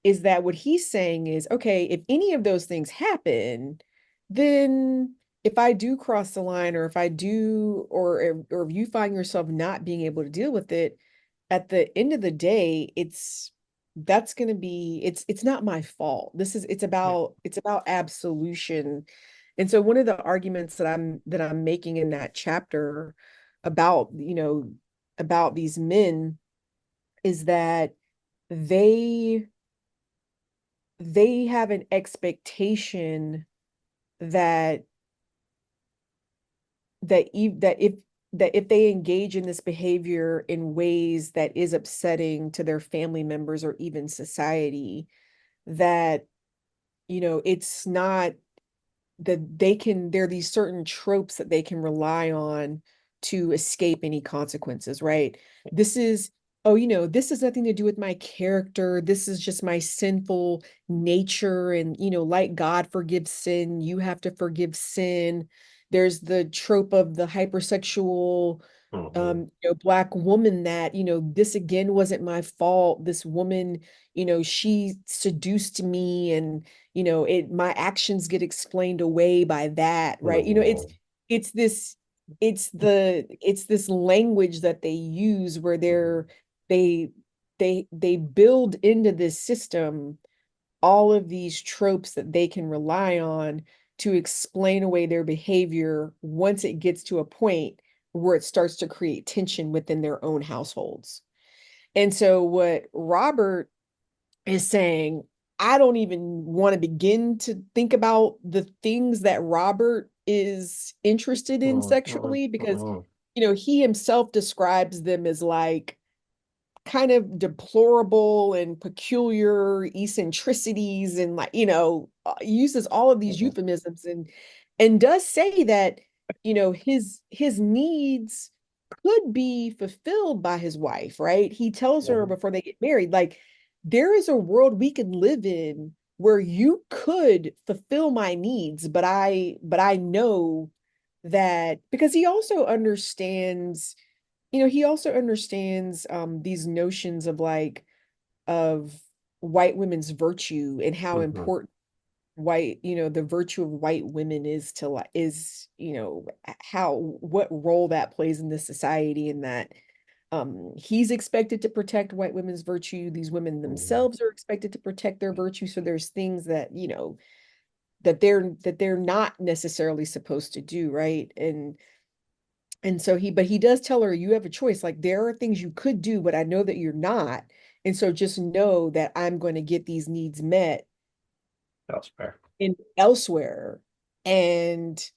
is that what he's saying is, okay, if any of those things happen, then if I do cross the line, or if I do, or if you find yourself not being able to deal with it, at the end of the day, that's going to be, it's not my fault. It's about absolution. And so one of the arguments that I'm making in that chapter about, about these men is that they they have an expectation that that if they engage in this behavior in ways that is upsetting to their family members or even society, that it's not, that there are these certain tropes that they can rely on to escape any consequences, right? This is, oh, this has nothing to do with my character. This is just my sinful nature. And, like God forgives sin, you have to forgive sin. There's the trope of the hypersexual Hmm. Black woman that, this again wasn't my fault. This woman, she seduced me, and my actions get explained away by that, right? Hmm. It's this it's this language that they use where they they build into this system all of these tropes that they can rely on to explain away their behavior once it gets to a point where it starts to create tension within their own households. And so what Robert is saying, I don't even want to begin to think about the things that Robert is interested in Hmm. Hmm. sexually, because Hmm. he himself describes them as like kind of deplorable and peculiar eccentricities, and like, uses all of these Hmm. euphemisms, and does say that his needs could be fulfilled by his wife, right? He tells her Hmm. before they get married, like, there is a world we could live in where you could fulfill my needs, but I know that, because he also understands these notions of like, of white women's virtue, and how Hmm. important the virtue of white women is to how what role that plays in this society, and that He's expected to protect white women's virtue. These women Mhm. themselves are expected to protect their virtue. So there's things that, that they're not necessarily supposed to do, right? And so but he does tell her, you have a choice. Like, there are things you could do, but I know that you're not. And so just know that I'm going to get these needs met That's fair. in elsewhere. And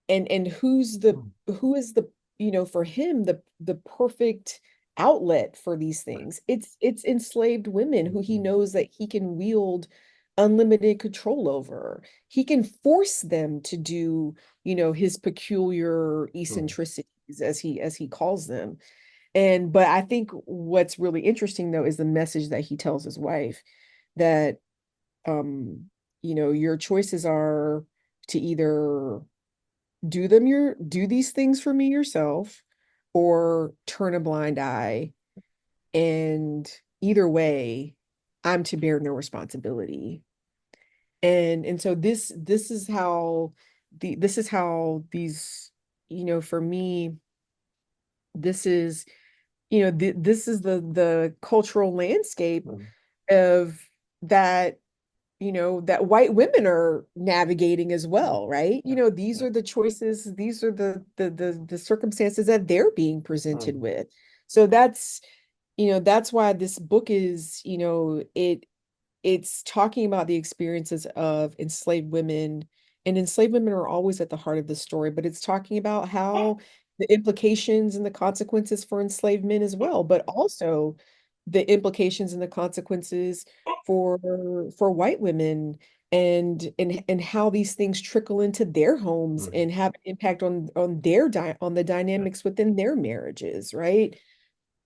and Mm. who is the, for him, the perfect outlet for these things? It's enslaved women who he Mhm. knows that he can wield unlimited control over. He can force them to do, his peculiar Mm. eccentricities, as he calls them. And but I think what's really interesting, though, is the message that he tells his wife, that um your choices are to either do these things for me yourself, or turn a blind eye, and either way, I'm to bear no responsibility. And so this is how this is how these, for me, this is, this is the cultural landscape Mm. of that, that white women are navigating as Mm. well, right? Yeah. These Yeah. are the choices, these are the circumstances that they're being presented Mm. with. So that's why this book is, it's talking about the experiences of enslaved women, and enslaved women are always at the heart of the story, but it's talking about how the implications and the consequences for enslaved men as well, but also the implications and the consequences for white women, and how these things trickle into their homes Mm. and have an impact on the Yeah. dynamics within their marriages, right?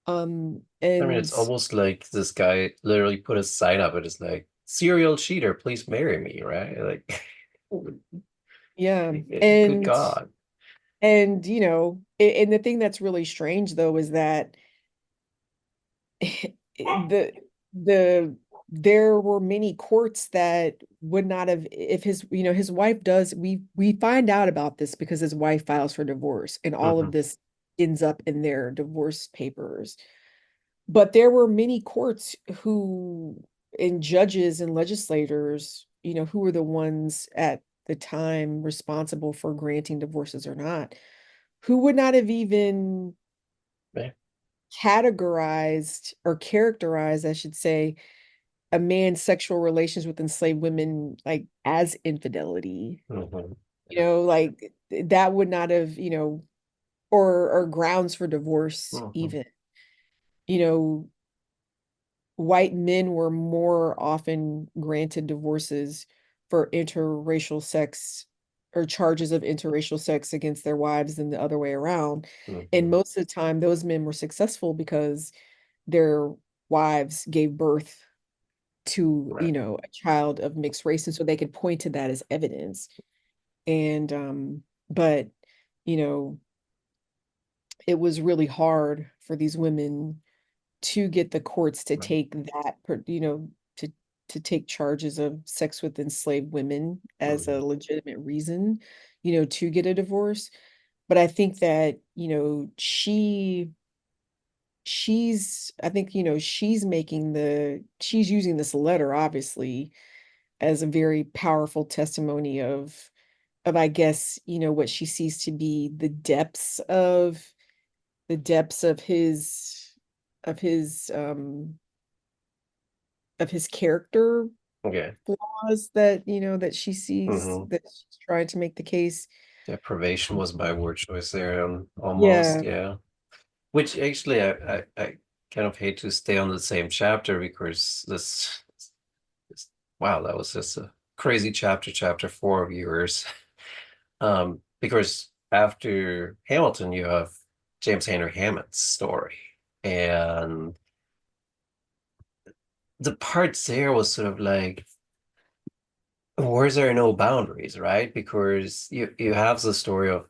I mean, it's And almost like this guy literally put a sign up. It is like, serial cheater, please marry me, right? Like, yeah, good and God. and the thing that's really strange, though, is that the the there were many courts that would not have, if his wife does, we find out about this because his wife files for divorce, and all of Hmm. this ends up in their divorce papers. But there were many courts who, and judges and legislators, who were the ones at the time responsible for granting divorces or not, who would not have even Yeah. categorized or characterized, I should say, a man's sexual relations with enslaved women like as infidelity. Hmm. Like, that would not have, or grounds for divorce Hmm. even. You know, White men were more often granted divorces for interracial sex, or charges of interracial sex against their wives, than the other way around. And Hmm. most of the time, those men were successful because their wives gave birth to, Right. a child of mixed race. And so they could point to that as evidence. And, but, you know, it was really hard for these women to get the courts to Right. take to take charges of sex with enslaved women as a Hmm. legitimate reason, to get a divorce. But I think that, I think, she's using this letter, obviously, as a very powerful testimony of, I guess, what she sees to be the depths of his um of his character Okay. flaws, that that she sees, Hmm. that she's trying to make the case. Deprivation was my word choice there, almost, Yeah. yeah. Which actually, I kind of hate to stay on the same chapter because this wow, that was just a crazy chapter, chapter four of yours. Because after Hamilton, you have James Henry Hammond's story, and the parts there was sort of like, where's there no boundaries, right? Because you have the story of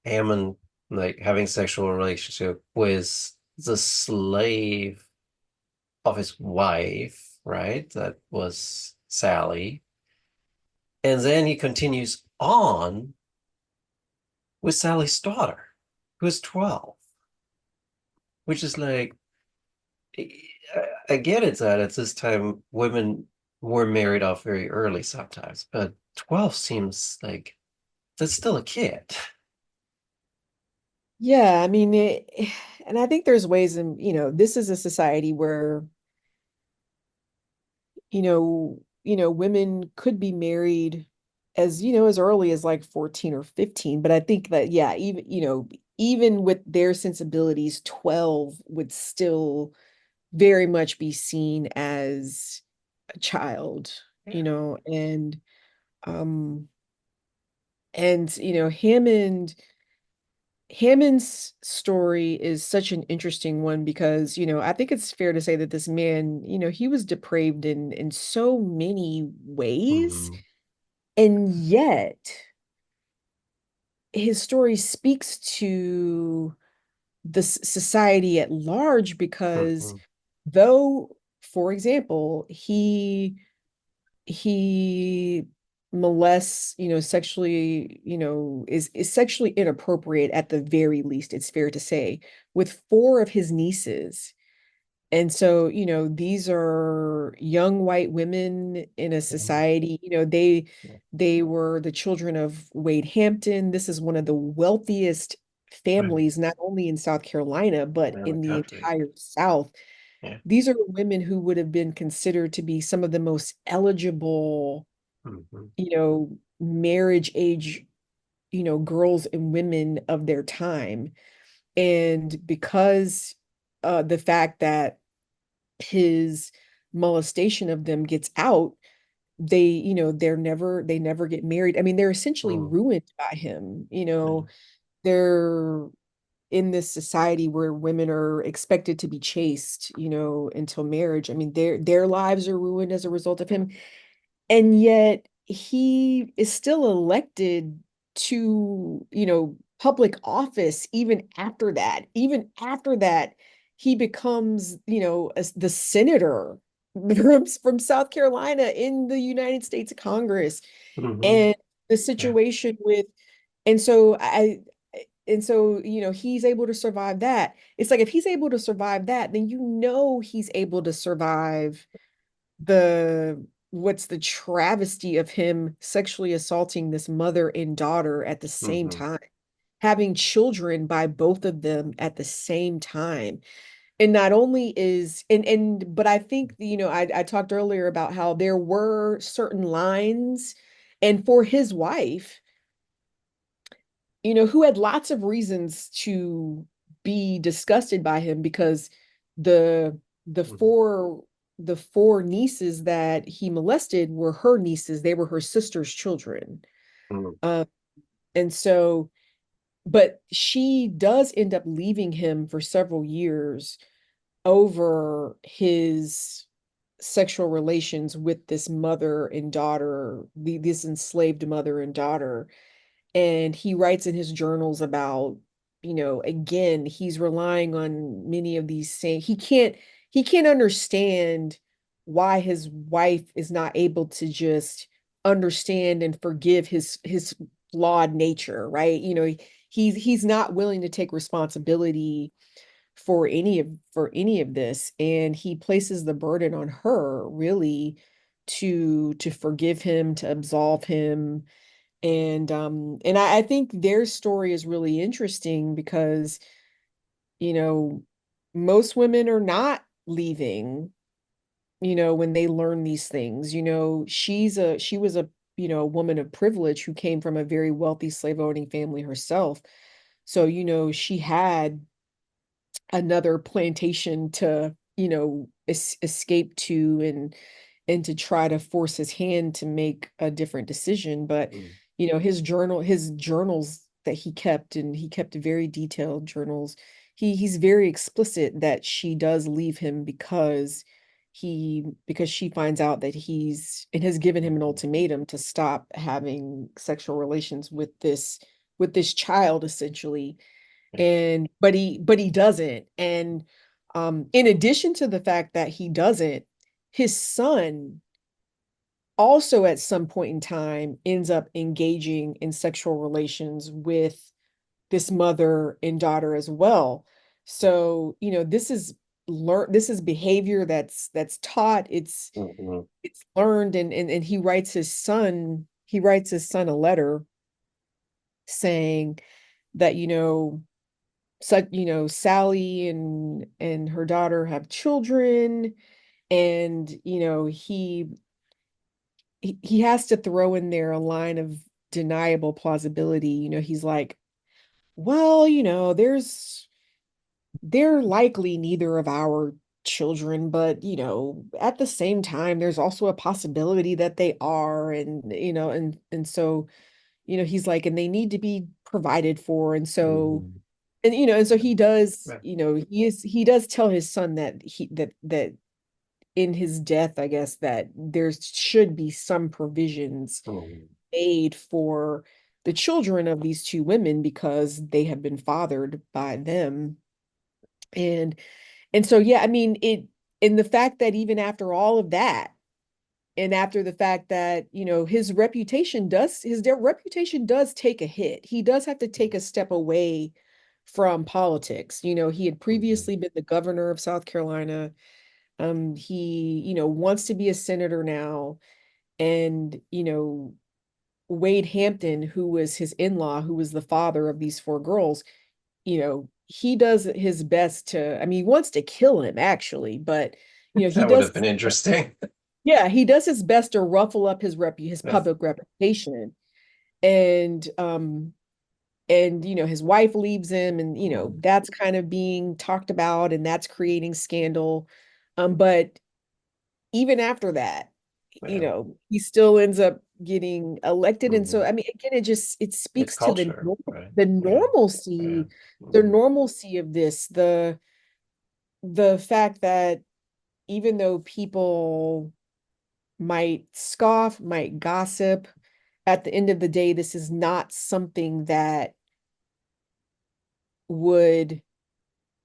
Hammond like having sexual relationship with the slave of his wife, right? That was Sally. And then he continues on with Sally's daughter, who's 12. which is like I I get it that at this time women were married off very early sometimes, but 12 seems like that's still a kid. Yeah, I mean, and I think there's ways in, this is a society where, women could be married as, as early as like 14 or 15. But I think that, yeah, even with their sensibilities, 12 would still very much be seen as a child, Yeah. um, and, Hammond's story is such an interesting one because, I think it's fair to say that this man, he was depraved in so many ways, Hmm. and yet his story speaks to the society at large because Hmm. though, for example, he molests, sexually, is sexually inappropriate at the very least, it's fair to say, with four of his nieces. And so, these are young white women in a Hmm. society, Yeah. they were the children of Wade Hampton. This is one of the wealthiest Right. families, not only in South Carolina, but In the in the country. entire South. Yeah. These are women who would have been considered to be some of the most eligible, Hmm. marriage age, girls and women of their time. And because the fact that his molestation of them gets out, they never get married. I mean, they're essentially Mm. ruined by him. Yeah. They're in this society where women are expected to be chaste, until marriage. I mean, their lives are ruined as a result of him. And yet he is still elected to, public office even after that. Even after that, he becomes, the senator from South Carolina in the United States Congress. Hmm. And the Yeah. situation with, and so he's able to survive that. It's like if he's able to survive that, then he's able to survive the what's the travesty of him sexually assaulting this mother and daughter at the same Hmm. time, having children by both of them at the same time. And not only is but I think, I talked earlier about how there were certain lines, and for his wife, who had lots of reasons to be disgusted by him because the the Hmm. four the four nieces that he molested were her nieces. They were her sister's children. Hmm. Uh, and so, but she does end up leaving him for several years over his sexual relations with this mother and daughter, this enslaved mother and daughter. And he writes in his journals about, again, he's relying on many of these same, he can't understand why his wife is not able to just understand and forgive his flawed nature, right? He's not willing to take responsibility for any of this, and he places the burden on her, really, to forgive him, to absolve him. And I think their story is really interesting because, you know, most women are not leaving, when they learn these things. She was a woman of privilege who came from a very wealthy slave owning family herself. So, she had another plantation to, escape to, and to try to force his hand to make a different decision. But, Hmm. his journals that he kept, and he kept very detailed journals. He's very explicit that she does leave him because she finds out that he's and has given him an Hmm. ultimatum to stop having sexual relations with this child, essentially. Yeah. And but he doesn't. And in addition to the fact that he doesn't, his son also at some point in time ends up engaging in sexual relations with this mother and daughter as well. So, this is behavior that's taught, Mhm. it's learned, and he writes his son a letter saying that, Sally and her daughter have children, and he has to throw in there a line of deniable plausibility. He's like, well, they're likely neither of our children, but at the same time, there's also a possibility that they are, and so, he's like, and they need to be provided for, and so, Mhm. and so he does, Right. he does tell his son that that in his death, I guess, that there should be some provisions Mhm. made for the children of these two women because they have been fathered by them. And so, yeah, I mean, and the fact that even after all of that, and after the fact that, his reputation does take a hit. He does have to take a step away from politics. He had Mhm. previously been the governor of South Carolina. He, wants to be a senator now. And, Wade Hampton, who was his in-law, who was the father of these four girls, he does his best to, I mean, he wants to kill him actually, but he That would does, have been interesting. yeah, he does his best to ruffle up his Yeah. public reputation. And his wife leaves him, and Mhm. that's kind of being talked about, and that's creating scandal. But even after that, Yeah. he still ends up getting elected. And so, Mhm. I mean, again, it It's speaks to culture, right? the Yeah. Yeah. normalcy, Mhm. of this, the fact that even though people might scoff, might gossip, at the end of the day, this is not something that would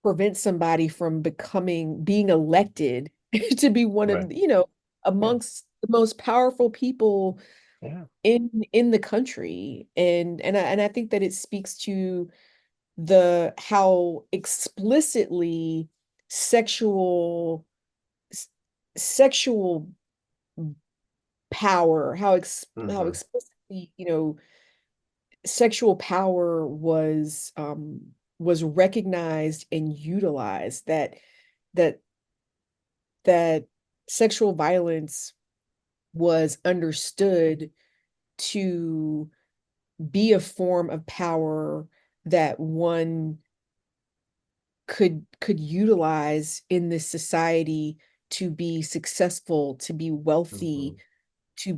prevent somebody from being elected to be one Right. of, Yeah. amongst the most powerful people Yeah. in the country. And I think that it speaks to the how explicitly sexual s- sexual power, how Mhm. explicitly, sexual power was recognized and utilized, that that sexual violence was understood to be a form of power that one could utilize in this society to be successful, to be wealthy, Mhm. to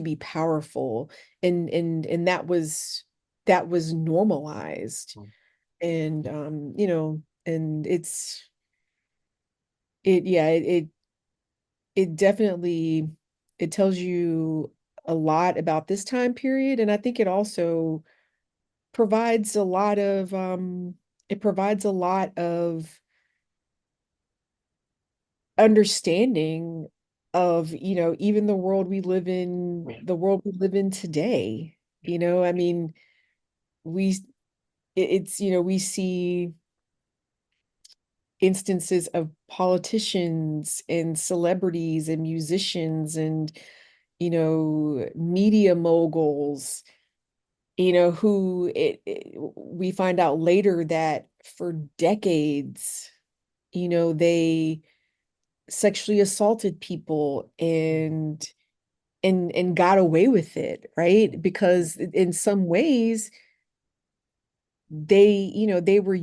be powerful. And that was normalized. And and it definitely, it tells you a lot about this time period. And I think it also provides a lot of understanding of, even Yeah. the world we live in today. I mean, we it's we see instances of politicians and celebrities and musicians and media moguls, who we find out later that for decades, they sexually assaulted people and got away with it, right? Because in some ways they were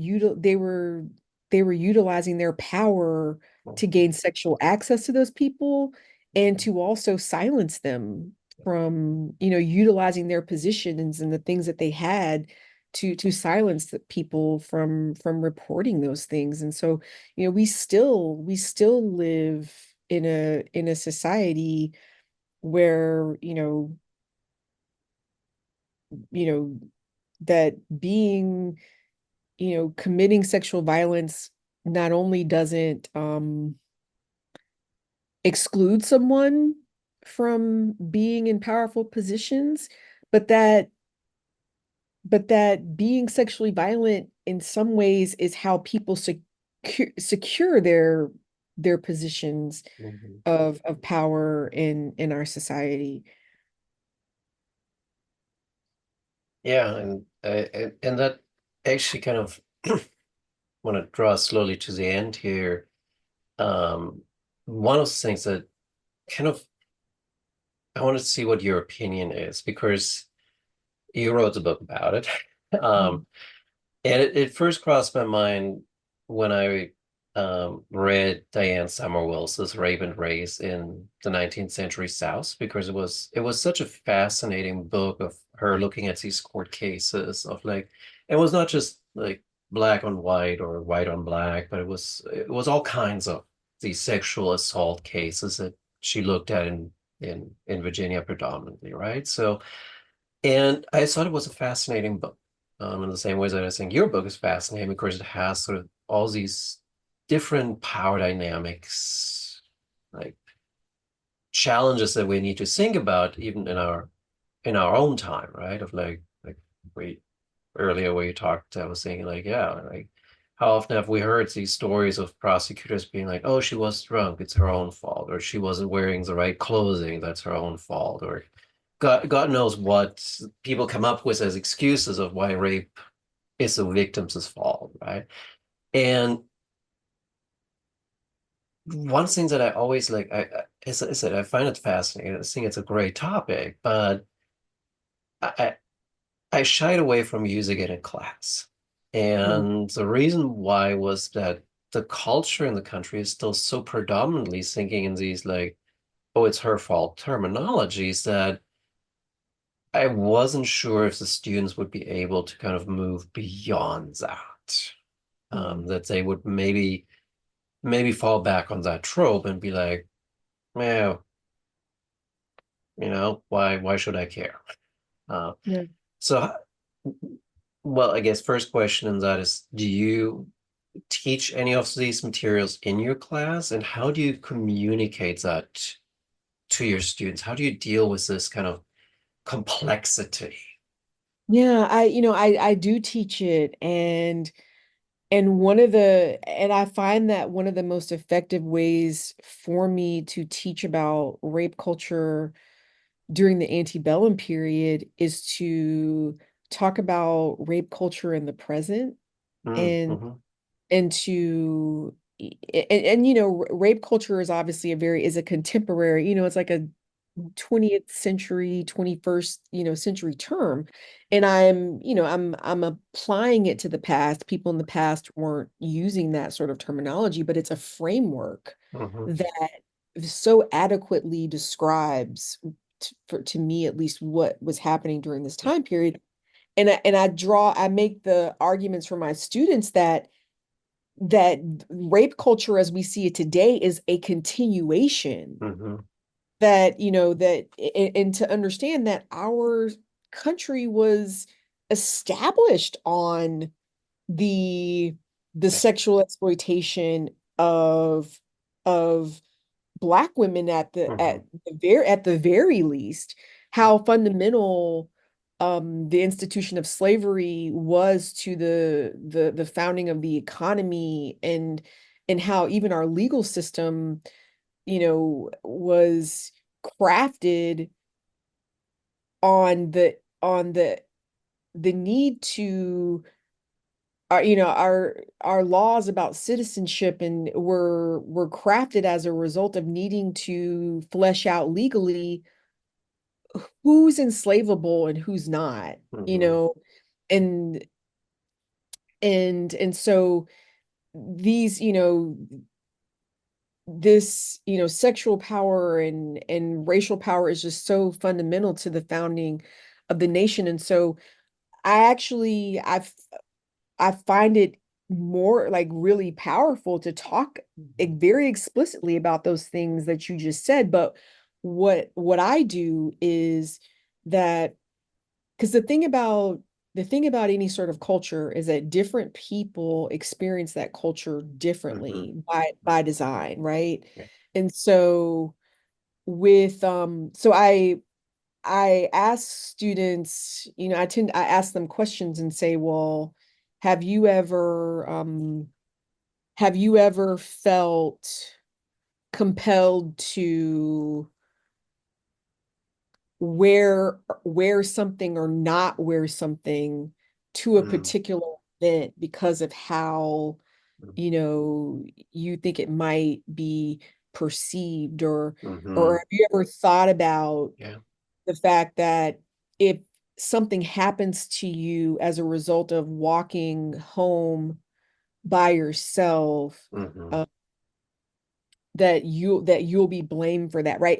utilizing their power to gain sexual access to those people, and to also silence them from utilizing their positions and the things that they had to silence the people from reporting those things. And so we still live in a society where you know that being committing sexual violence not only doesn't exclude someone from being in powerful positions, but that but that being sexually violent in some ways is how people secure their positions Mhm. of power in our society. Yeah, and that actually kind of want to draw slowly to the end here. Um, One of the things that kind of I want to see what your opinion is because you wrote a book about it. Mm, Um, And it first crossed my mind when I read Diane Somerville's Rape and Race in the 19th Century South because it was such a fascinating book of her looking at these court cases of like it was not just like black on white or white on black, but it was all kinds of these sexual assault cases that she looked at in Virginia predominantly, right? So and I thought it was a fascinating book, in the same ways that I think your book is fascinating because it has sort of all these different power dynamics, like challenges that we need to think about even in our own time, right? Of like we earlier where you talked, I was saying like, yeah, like how often have we heard these stories of prosecutors being like, oh, she was drunk, it's her own fault, or she wasn't wearing the right clothing, that's her own fault, or God knows what people come up with as excuses of why rape is the victim's fault, right? And one thing that I always like, as I said, I find it fascinating. I think it's a great topic, but I, I shied away from using it in class. mm, And the reason why was that the culture in the country is still so predominantly thinking in these like, oh, it's her fault terminologies that I wasn't sure if the students would be able to kind of move beyond that. mm. That they would maybe fall back on that trope and be like, well, why should I care? Uh, Yeah. so, well, I guess first question in that is, do you teach any of these materials in your class, and how do you communicate that to your students? How do you deal with this kind of complexity? Yeah, I do teach it, and I find that one of the most effective ways for me to teach about rape culture during the antebellum period is to talk about rape culture in the present and Mm-hmm, and to and rape culture is obviously is a contemporary, it's like a 20th century, 21st, century term. And I'm applying it to the past. People in the past weren't using that sort of terminology, but it's a framework mm-hmm, that so adequately describes to me at least what was happening during this time period. I make the arguments for my students that rape culture as we see it today is a continuation, mm-hmm, that and to understand that our country was established on the the yeah, sexual exploitation of Black women mm-hmm, at the very least. How fundamental the institution of slavery was to the founding of the economy, and how even our legal system, was crafted on the need to our laws about citizenship and were crafted as a result of needing to flesh out legally who's enslavable and who's not, you mm-hmm, know, and and so these, this, sexual power and racial power is just so fundamental to the founding of the nation. And so I find it more like really powerful to talk very explicitly about those things that you just said. But what I do is that, because the thing about any sort of culture is that different people experience that culture mm-hmm, differently by design, right? yeah, And so with so I ask students, I ask them questions and say, well, have you ever have you ever felt compelled to wear something or not wear something to a Mm, particular event because of how, mm, you know, you think it might be perceived, or mhm. have you ever thought about Yeah. the fact that if something happens to you as a result of walking home by yourself, Mhm. uh, that you'll be blamed for that, right?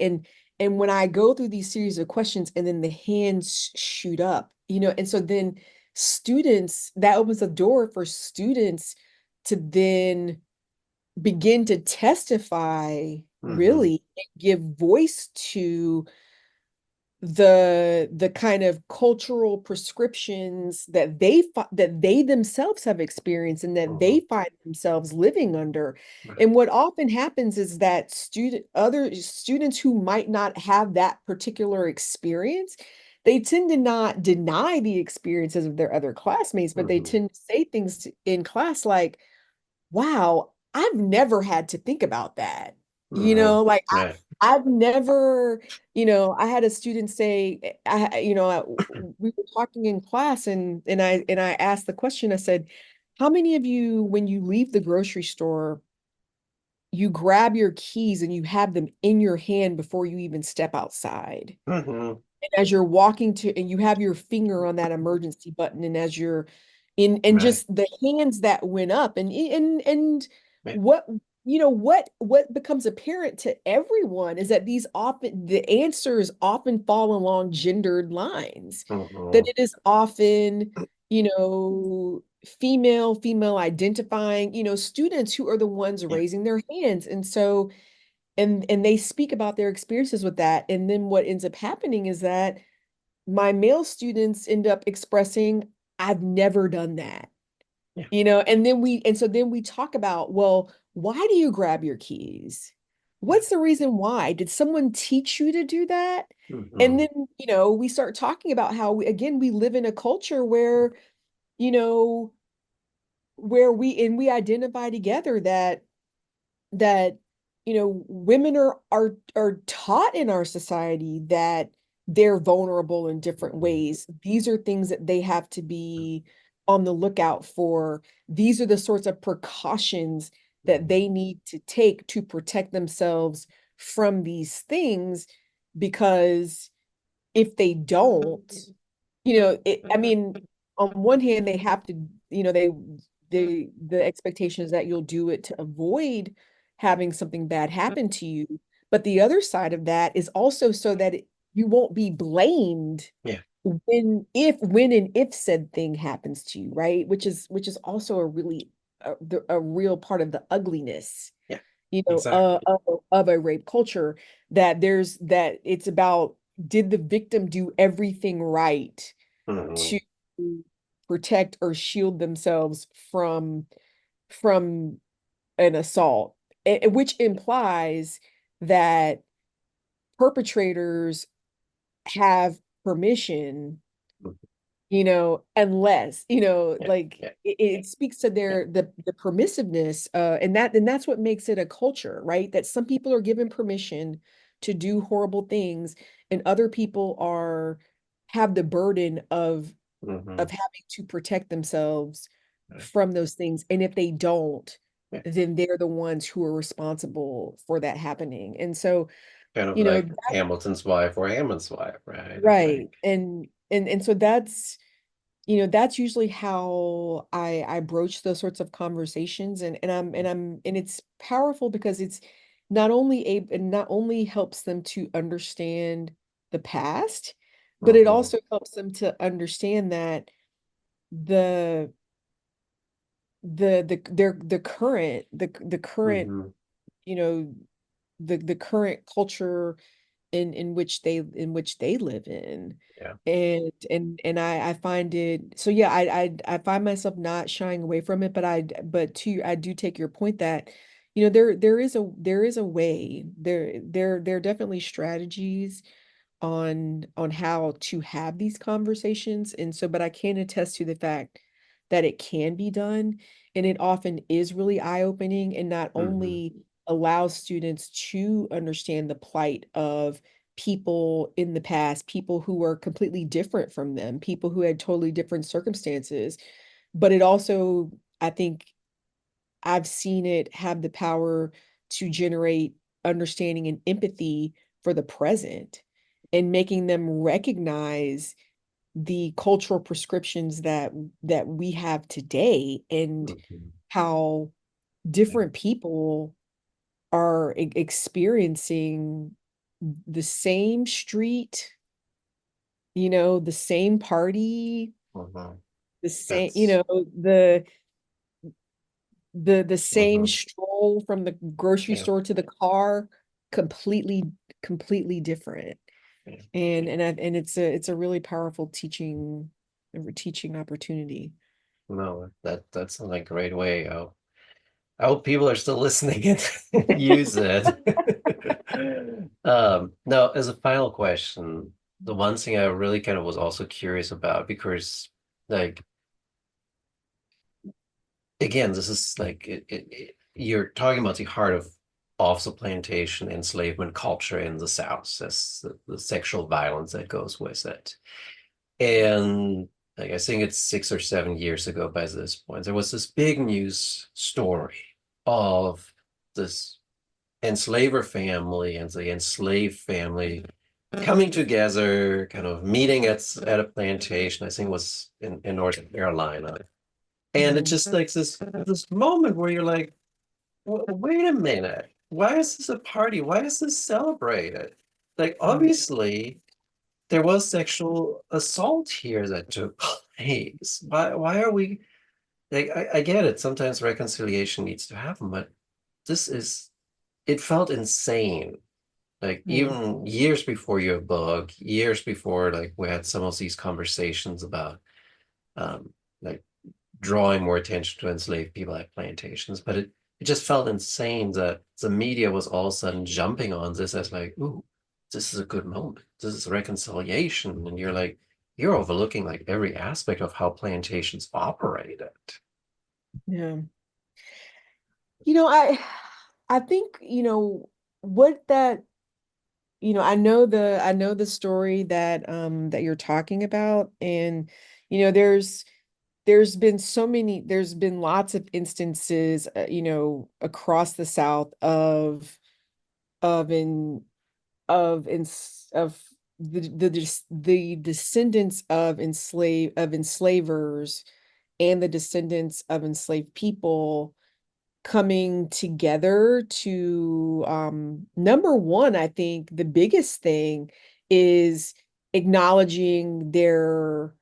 And when I go through these series of questions and then the hands shoot up, and so then students, that opens the door for students to then begin to testify, Mhm. really, and give voice to the kind of cultural prescriptions that they themselves have experienced and that Mhm. they find themselves living under. Right. And what often happens is that other students who might not have that particular experience, they tend to not deny the experiences of their other classmates, but they Mhm. tend to say things in class like, wow, I've never had to think about that. Mhm. Like Right. I've never, I had a student say, we were talking in class, and I asked the question. I said, how many of you, when you leave the grocery store, you grab your keys and you have them in your hand before you even step outside? Mhm. And as you're walking to, and you have your finger on that emergency button, and as you're in, and Right. just the hands that went up, and Yeah. what, what becomes apparent to everyone is that the answers often fall along gendered lines, that Mhm. it is often, female identifying, students who are the ones Yeah. raising their hands. And so, and they speak about their experiences with that. And then what ends up happening is that my male students end up expressing, I've never done that. Yeah. And so then we talk about, well, why do you grab your keys? Yeah. What's the reason why? Did someone teach you to do that? And Mhm. then, we start talking about how again, we live in a culture you know, where we identify together that women are taught in our society that they're vulnerable in different Mhm. ways. These are things that they have to be on the lookout for. These are the sorts of precautions that Mhm. they need to take to protect themselves from these things, because if they don't, I mean, on one hand, they have to, the expectation is that you'll do it to avoid having something bad happen to you. But the other side of that is also so that you won't be blamed Yeah. when and if said thing happens to you, right? Which is also a real part of the ugliness, Yeah. Exactly. of a rape culture, that it's about, did the victim do everything right to Mhm. protect or shield themselves from an assault, which implies that perpetrators have permission, Mhm. unless, Yeah. like Yeah. it speaks to Yeah. the permissiveness, and that's what makes it a culture, right? That some people are given permission to do horrible things, and other people have the burden of Mhm. having to protect themselves Right. from those things. And if they don't, Yeah. then they're the ones who are responsible for that happening. And so, Kind of you know, like Hamilton's wife or Hammond's wife, right? It's right. like, And so that's usually how I broach those sorts of conversations. And it's powerful because it's not only helps them to understand the past, but it mhm. also helps them to understand that the the current, Mhm. you know the current culture in which they live in. Yeah. And I find it, so yeah, I find myself not shying away from it, I do take your point that, there is a way, there are definitely strategies on how to have these conversations. And so, but I can attest to the fact that it can be done, and it often is really eye-opening, and not Hmm. only allows students to understand the plight of people in the past, people who were completely different from them, people who had totally different circumstances, but it also, I think, I've seen it have the power to generate understanding and empathy for the present, and making them recognize the cultural prescriptions that we have today, and Hmm. how different people are experiencing the same street, the same party, Hmm. the same, That's the same hmm stroll from the grocery yeah, store to the car, completely completely different. yeah. And it's a really powerful teaching opportunity. No, that's like a great way. I hope people are still listening and use it. Now, as a final question, the one thing I really kind of was also curious about, because like again, this is like you're talking about the heart of the plantation enslavement culture in the South, that's the sexual violence that goes with it. And like I think it's 6 or 7 years ago by this point, there was this big news story of this enslaver family and the enslaved family coming together, kind of meeting at a plantation. I think it was in North Carolina. And it's Mhm. just like this moment where you're like, Wait a minute. Why is this a party? Why is this celebrated? Like, Mhm. obviously, there was sexual assault here that took place. Why are we like I get it. Sometimes reconciliation needs to happen, but this is it felt insane. Like Yeah. even years before your book, years before like we had some of these conversations about um like drawing more attention to enslaved people at plantations, but it just felt insane that the media was all of a sudden jumping on this as like, ooh, this is a good moment. This is reconciliation. And you're like, you're overlooking like every aspect of how plantations operated. Yeah. You know, I think, what that, I know the story that you're talking about. And there's been lots of instances, across the South of in of the descendants of enslavers, and the descendants of enslaved people coming together to, number one, I think the biggest thing is acknowledging their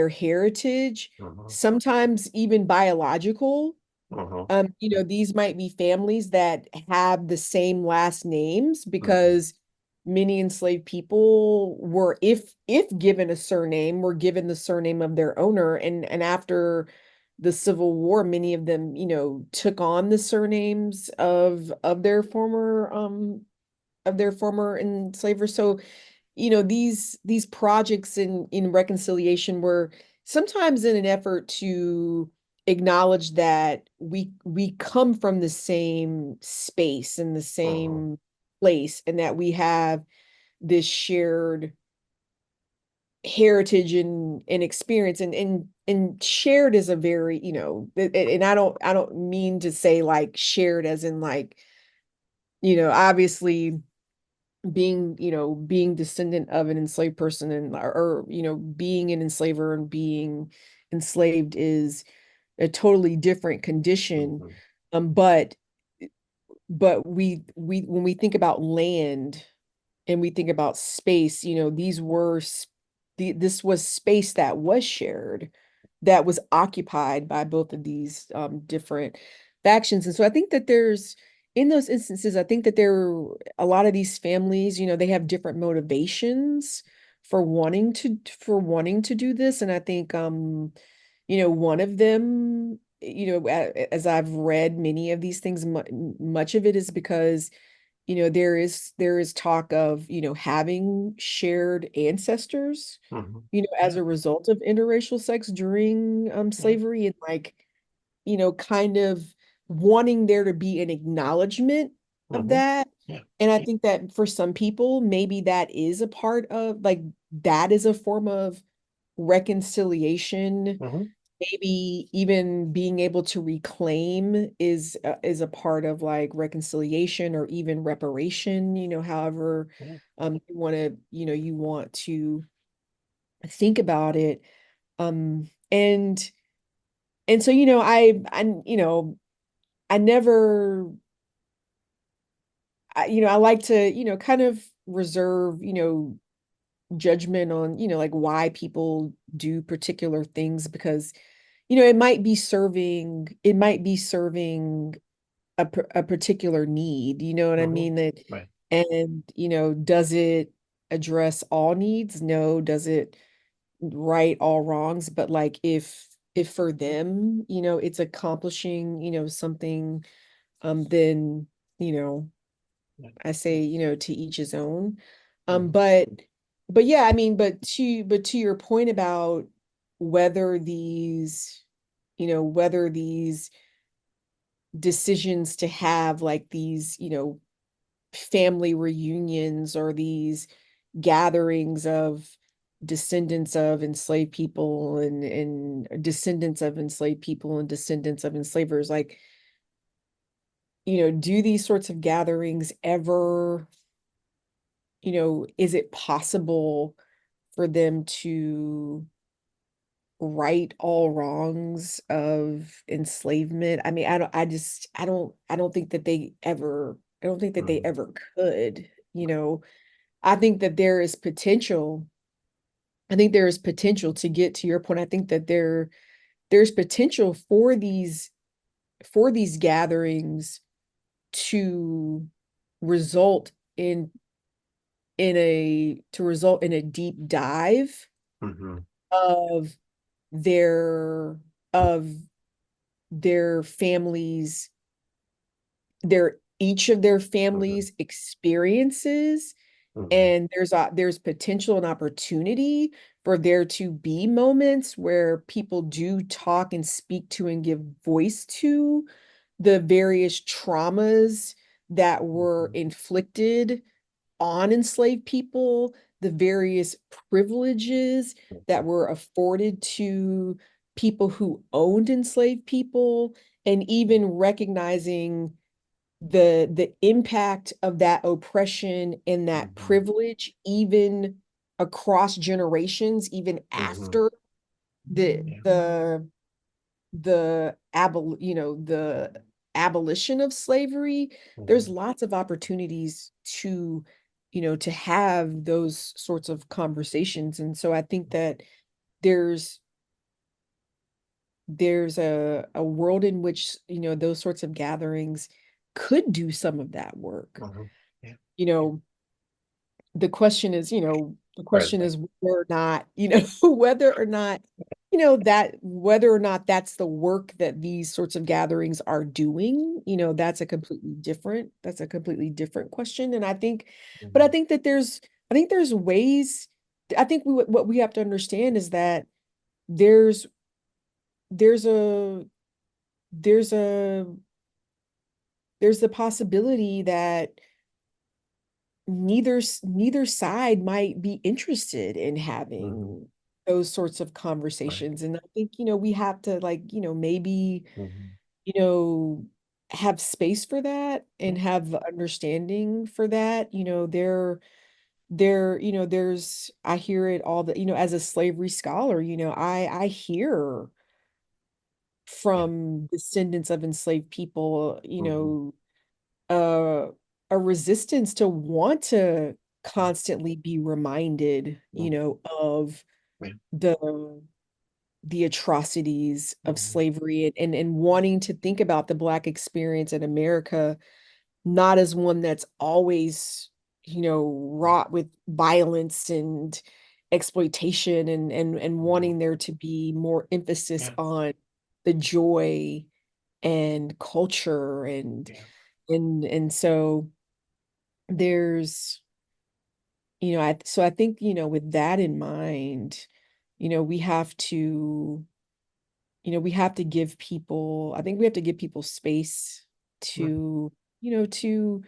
heritage, Mhm, sometimes even biological. mhm, These might be families that have the same last names, mhm, because many enslaved people were, if given a surname, were given the surname of their owner. And after the Civil War, many of them, took on the surnames of their former enslavers. So, these projects in reconciliation were sometimes in an effort to acknowledge that we come from the same space and the mhm, same place, and that we have this shared heritage and experience. And shared is a very, and I don't mean to say like shared as in like, obviously being descendant of an enslaved person, or being an enslaver and being enslaved is a totally different condition. mhm, But we when we think about land and we think about space, this was space that was shared, that was occupied by both of these different factions. And so I think that in those instances, I think that a lot of these families, they have different motivations for wanting to do this. And I think, one of them, as I've read many of these things, much of it is because there is talk of, having shared ancestors, Hmm. as Yeah. a result of interracial sex during Yeah. slavery, and like, kind of wanting there to be an acknowledgement of Hmm. that. Yeah. And I think that for some people, maybe that is a part of, like, that is a form of reconciliation. Hmm. Maybe even being able to reclaim is a part of like reconciliation or even reparation, however Yeah. you want to think about it. And so, I never, I like to, kind of reserve, judgment on, like why people do particular things, because, it might be serving a particular need, you know what I Hmm. mean? That, Right. and, does it address all needs? No. Does it right all wrongs? But like, if for them, it's accomplishing, something, then, you know, Yeah. I say, to each his own. Um, Hmm. but but yeah, I mean, but to your point about whether these, whether these decisions to have like these, family reunions or these gatherings of descendants of enslaved people and descendants of enslaved people and descendants of enslavers, like, do these sorts of gatherings ever, is it possible for them to right all wrongs of enslavement? I mean, I don't think that they ever, I don't think that they Hmm. ever could, I think that there is potential. I think there is potential, to get to your point. I think that there's potential for these gatherings to result in in a deep dive Hmm. of their of their families, their each of their Hmm. families' experiences. Hmm. And there's potential and opportunity for there to be moments where people do talk and speak to and give voice to the various traumas that were Hmm. inflicted on enslaved people, the various privileges that were afforded to people who owned enslaved people, and even recognizing the impact of that oppression and that Hmm. privilege, even across generations, even Hmm. after the Yeah. the the abolition of slavery. There's Hmm. lots of opportunities to have those sorts of conversations. And so I think that there's there's a world in which, those sorts of gatherings could do some of that work. Hmm. Yeah. You know, the Right. question Right. is whether or not, whether or not that's the work that these sorts of gatherings are doing. That's a completely different question. And but I Hmm. think that there's ways. I think what we have to understand is that there's there's a there's a there's the possibility that neither side might be interested in Hmm. having those sorts of Right. conversations. And I think, we have to, like, maybe, Hmm. you know have space for that Yeah. and have understanding for that. There's, I hear it all, the, as a slavery scholar, I hear Yeah. from descendants of enslaved people, Hmm. uh, a resistance to want to constantly be reminded, Hmm. of Yeah. the atrocities of Hmm. slavery, and wanting to think about the Black experience in America not as one that's always, wrought with violence and exploitation, and Hmm. wanting there to be more emphasis Yeah. on the joy and culture, and Yeah. and so. there's, so I think, with that in mind, we have to, we have to give people, I think we have to give people space Mhm. to, you know, to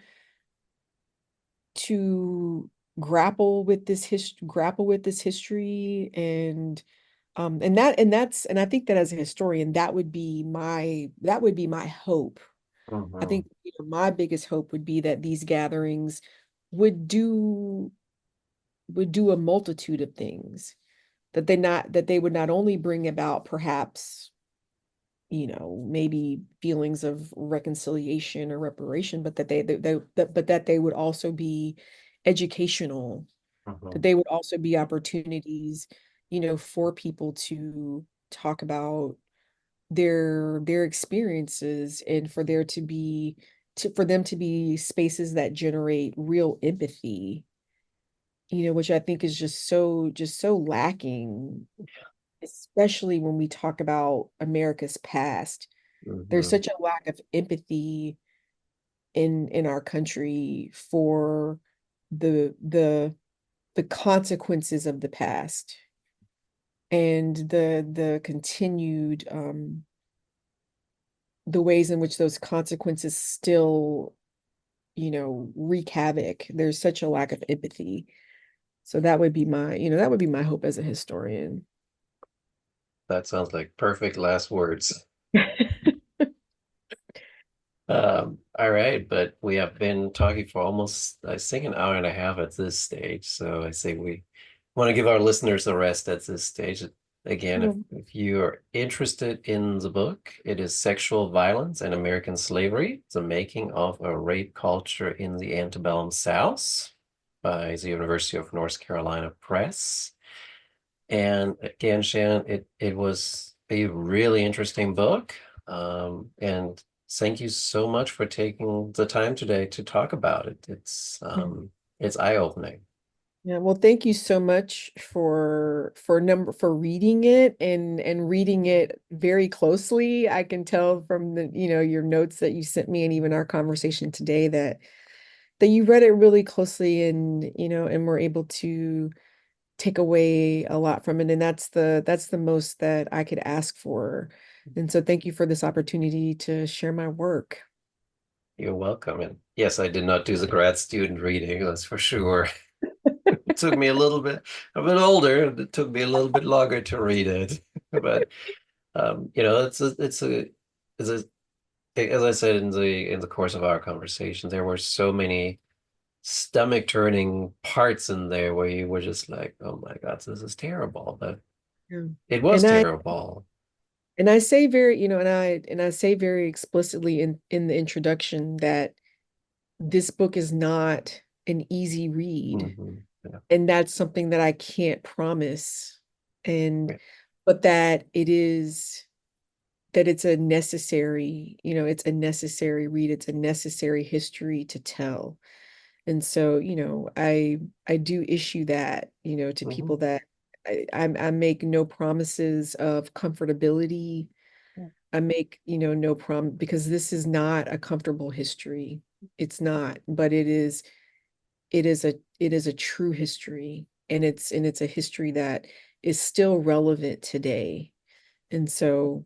grapple with this history, and I think that as a historian, that would be my hope. I Mhm. think, my biggest hope would be that these gatherings would do would do a multitude of things, that they would not only bring about perhaps, maybe feelings of reconciliation or reparation, but that they would also be educational, that Mhm. they would also be opportunities, for people to talk about their experiences, and for them to be spaces that generate real empathy, which I think is just so lacking, especially when we talk about America's past. There's Mhm. such a lack of empathy in our country for the the the consequences of the past, and the continued the ways in which those consequences still, wreak havoc. There's such a lack of empathy. So that would be my hope as a historian. That sounds like perfect last words. All right, but we have been talking for almost, I think, an hour and a half at this stage. So I say we want to give our listeners a rest at this stage. Again, Um, if you are interested in the book, it is Sexual Violence and American Slavery, The Making of a Rape Culture in the Antebellum South by the University of North Carolina Press. And again, Shannon, it was a really interesting book. And thank you so much for taking the time today to talk about it. It's eye-opening. Yeah, well, thank you so much for reading it, and reading it very closely. I can tell from the, your notes that you sent me, and even our conversation today, that you read it really closely, and were able to take away a lot from it. And that's the most that I could ask for. And so thank you for this opportunity to share my work. You're welcome. And yes, I did not do the grad student reading, that's for sure. It took me a bit older. It took me a little bit longer to read it. But it's a as I said in the course of our conversation, there were so many stomach turning parts in there where you were just like, oh my God, this is terrible. But Yeah. it was And I terrible. and I say very, and I say very explicitly in the introduction that this book is not an easy read. Yeah. And that's something that I can't promise. And Yeah. but that it's a necessary, it's a necessary read, it's a necessary history to tell. And so, I do issue that, to Mhm. people, that I make no promises of comfortability. I make, no because this is not a comfortable history. It's not, but it is a true history, and it's a history that is still relevant today. And so,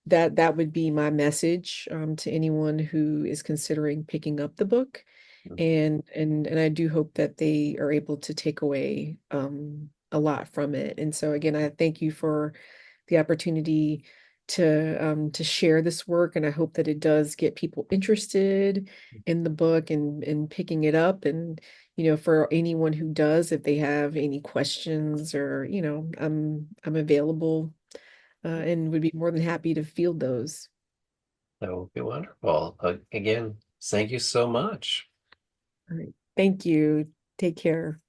that would be my message, to anyone who is considering picking up the book. And I do hope that they are able to take away a lot from it. And so again, I thank you for the opportunity to share this work, and I hope that it does get people interested in the book, and picking it up. And for anyone who does, if they have any questions, or I'm available, and would be more than happy to field those. That would be wonderful. Again, thank you so much. All right. Thank you. Take care.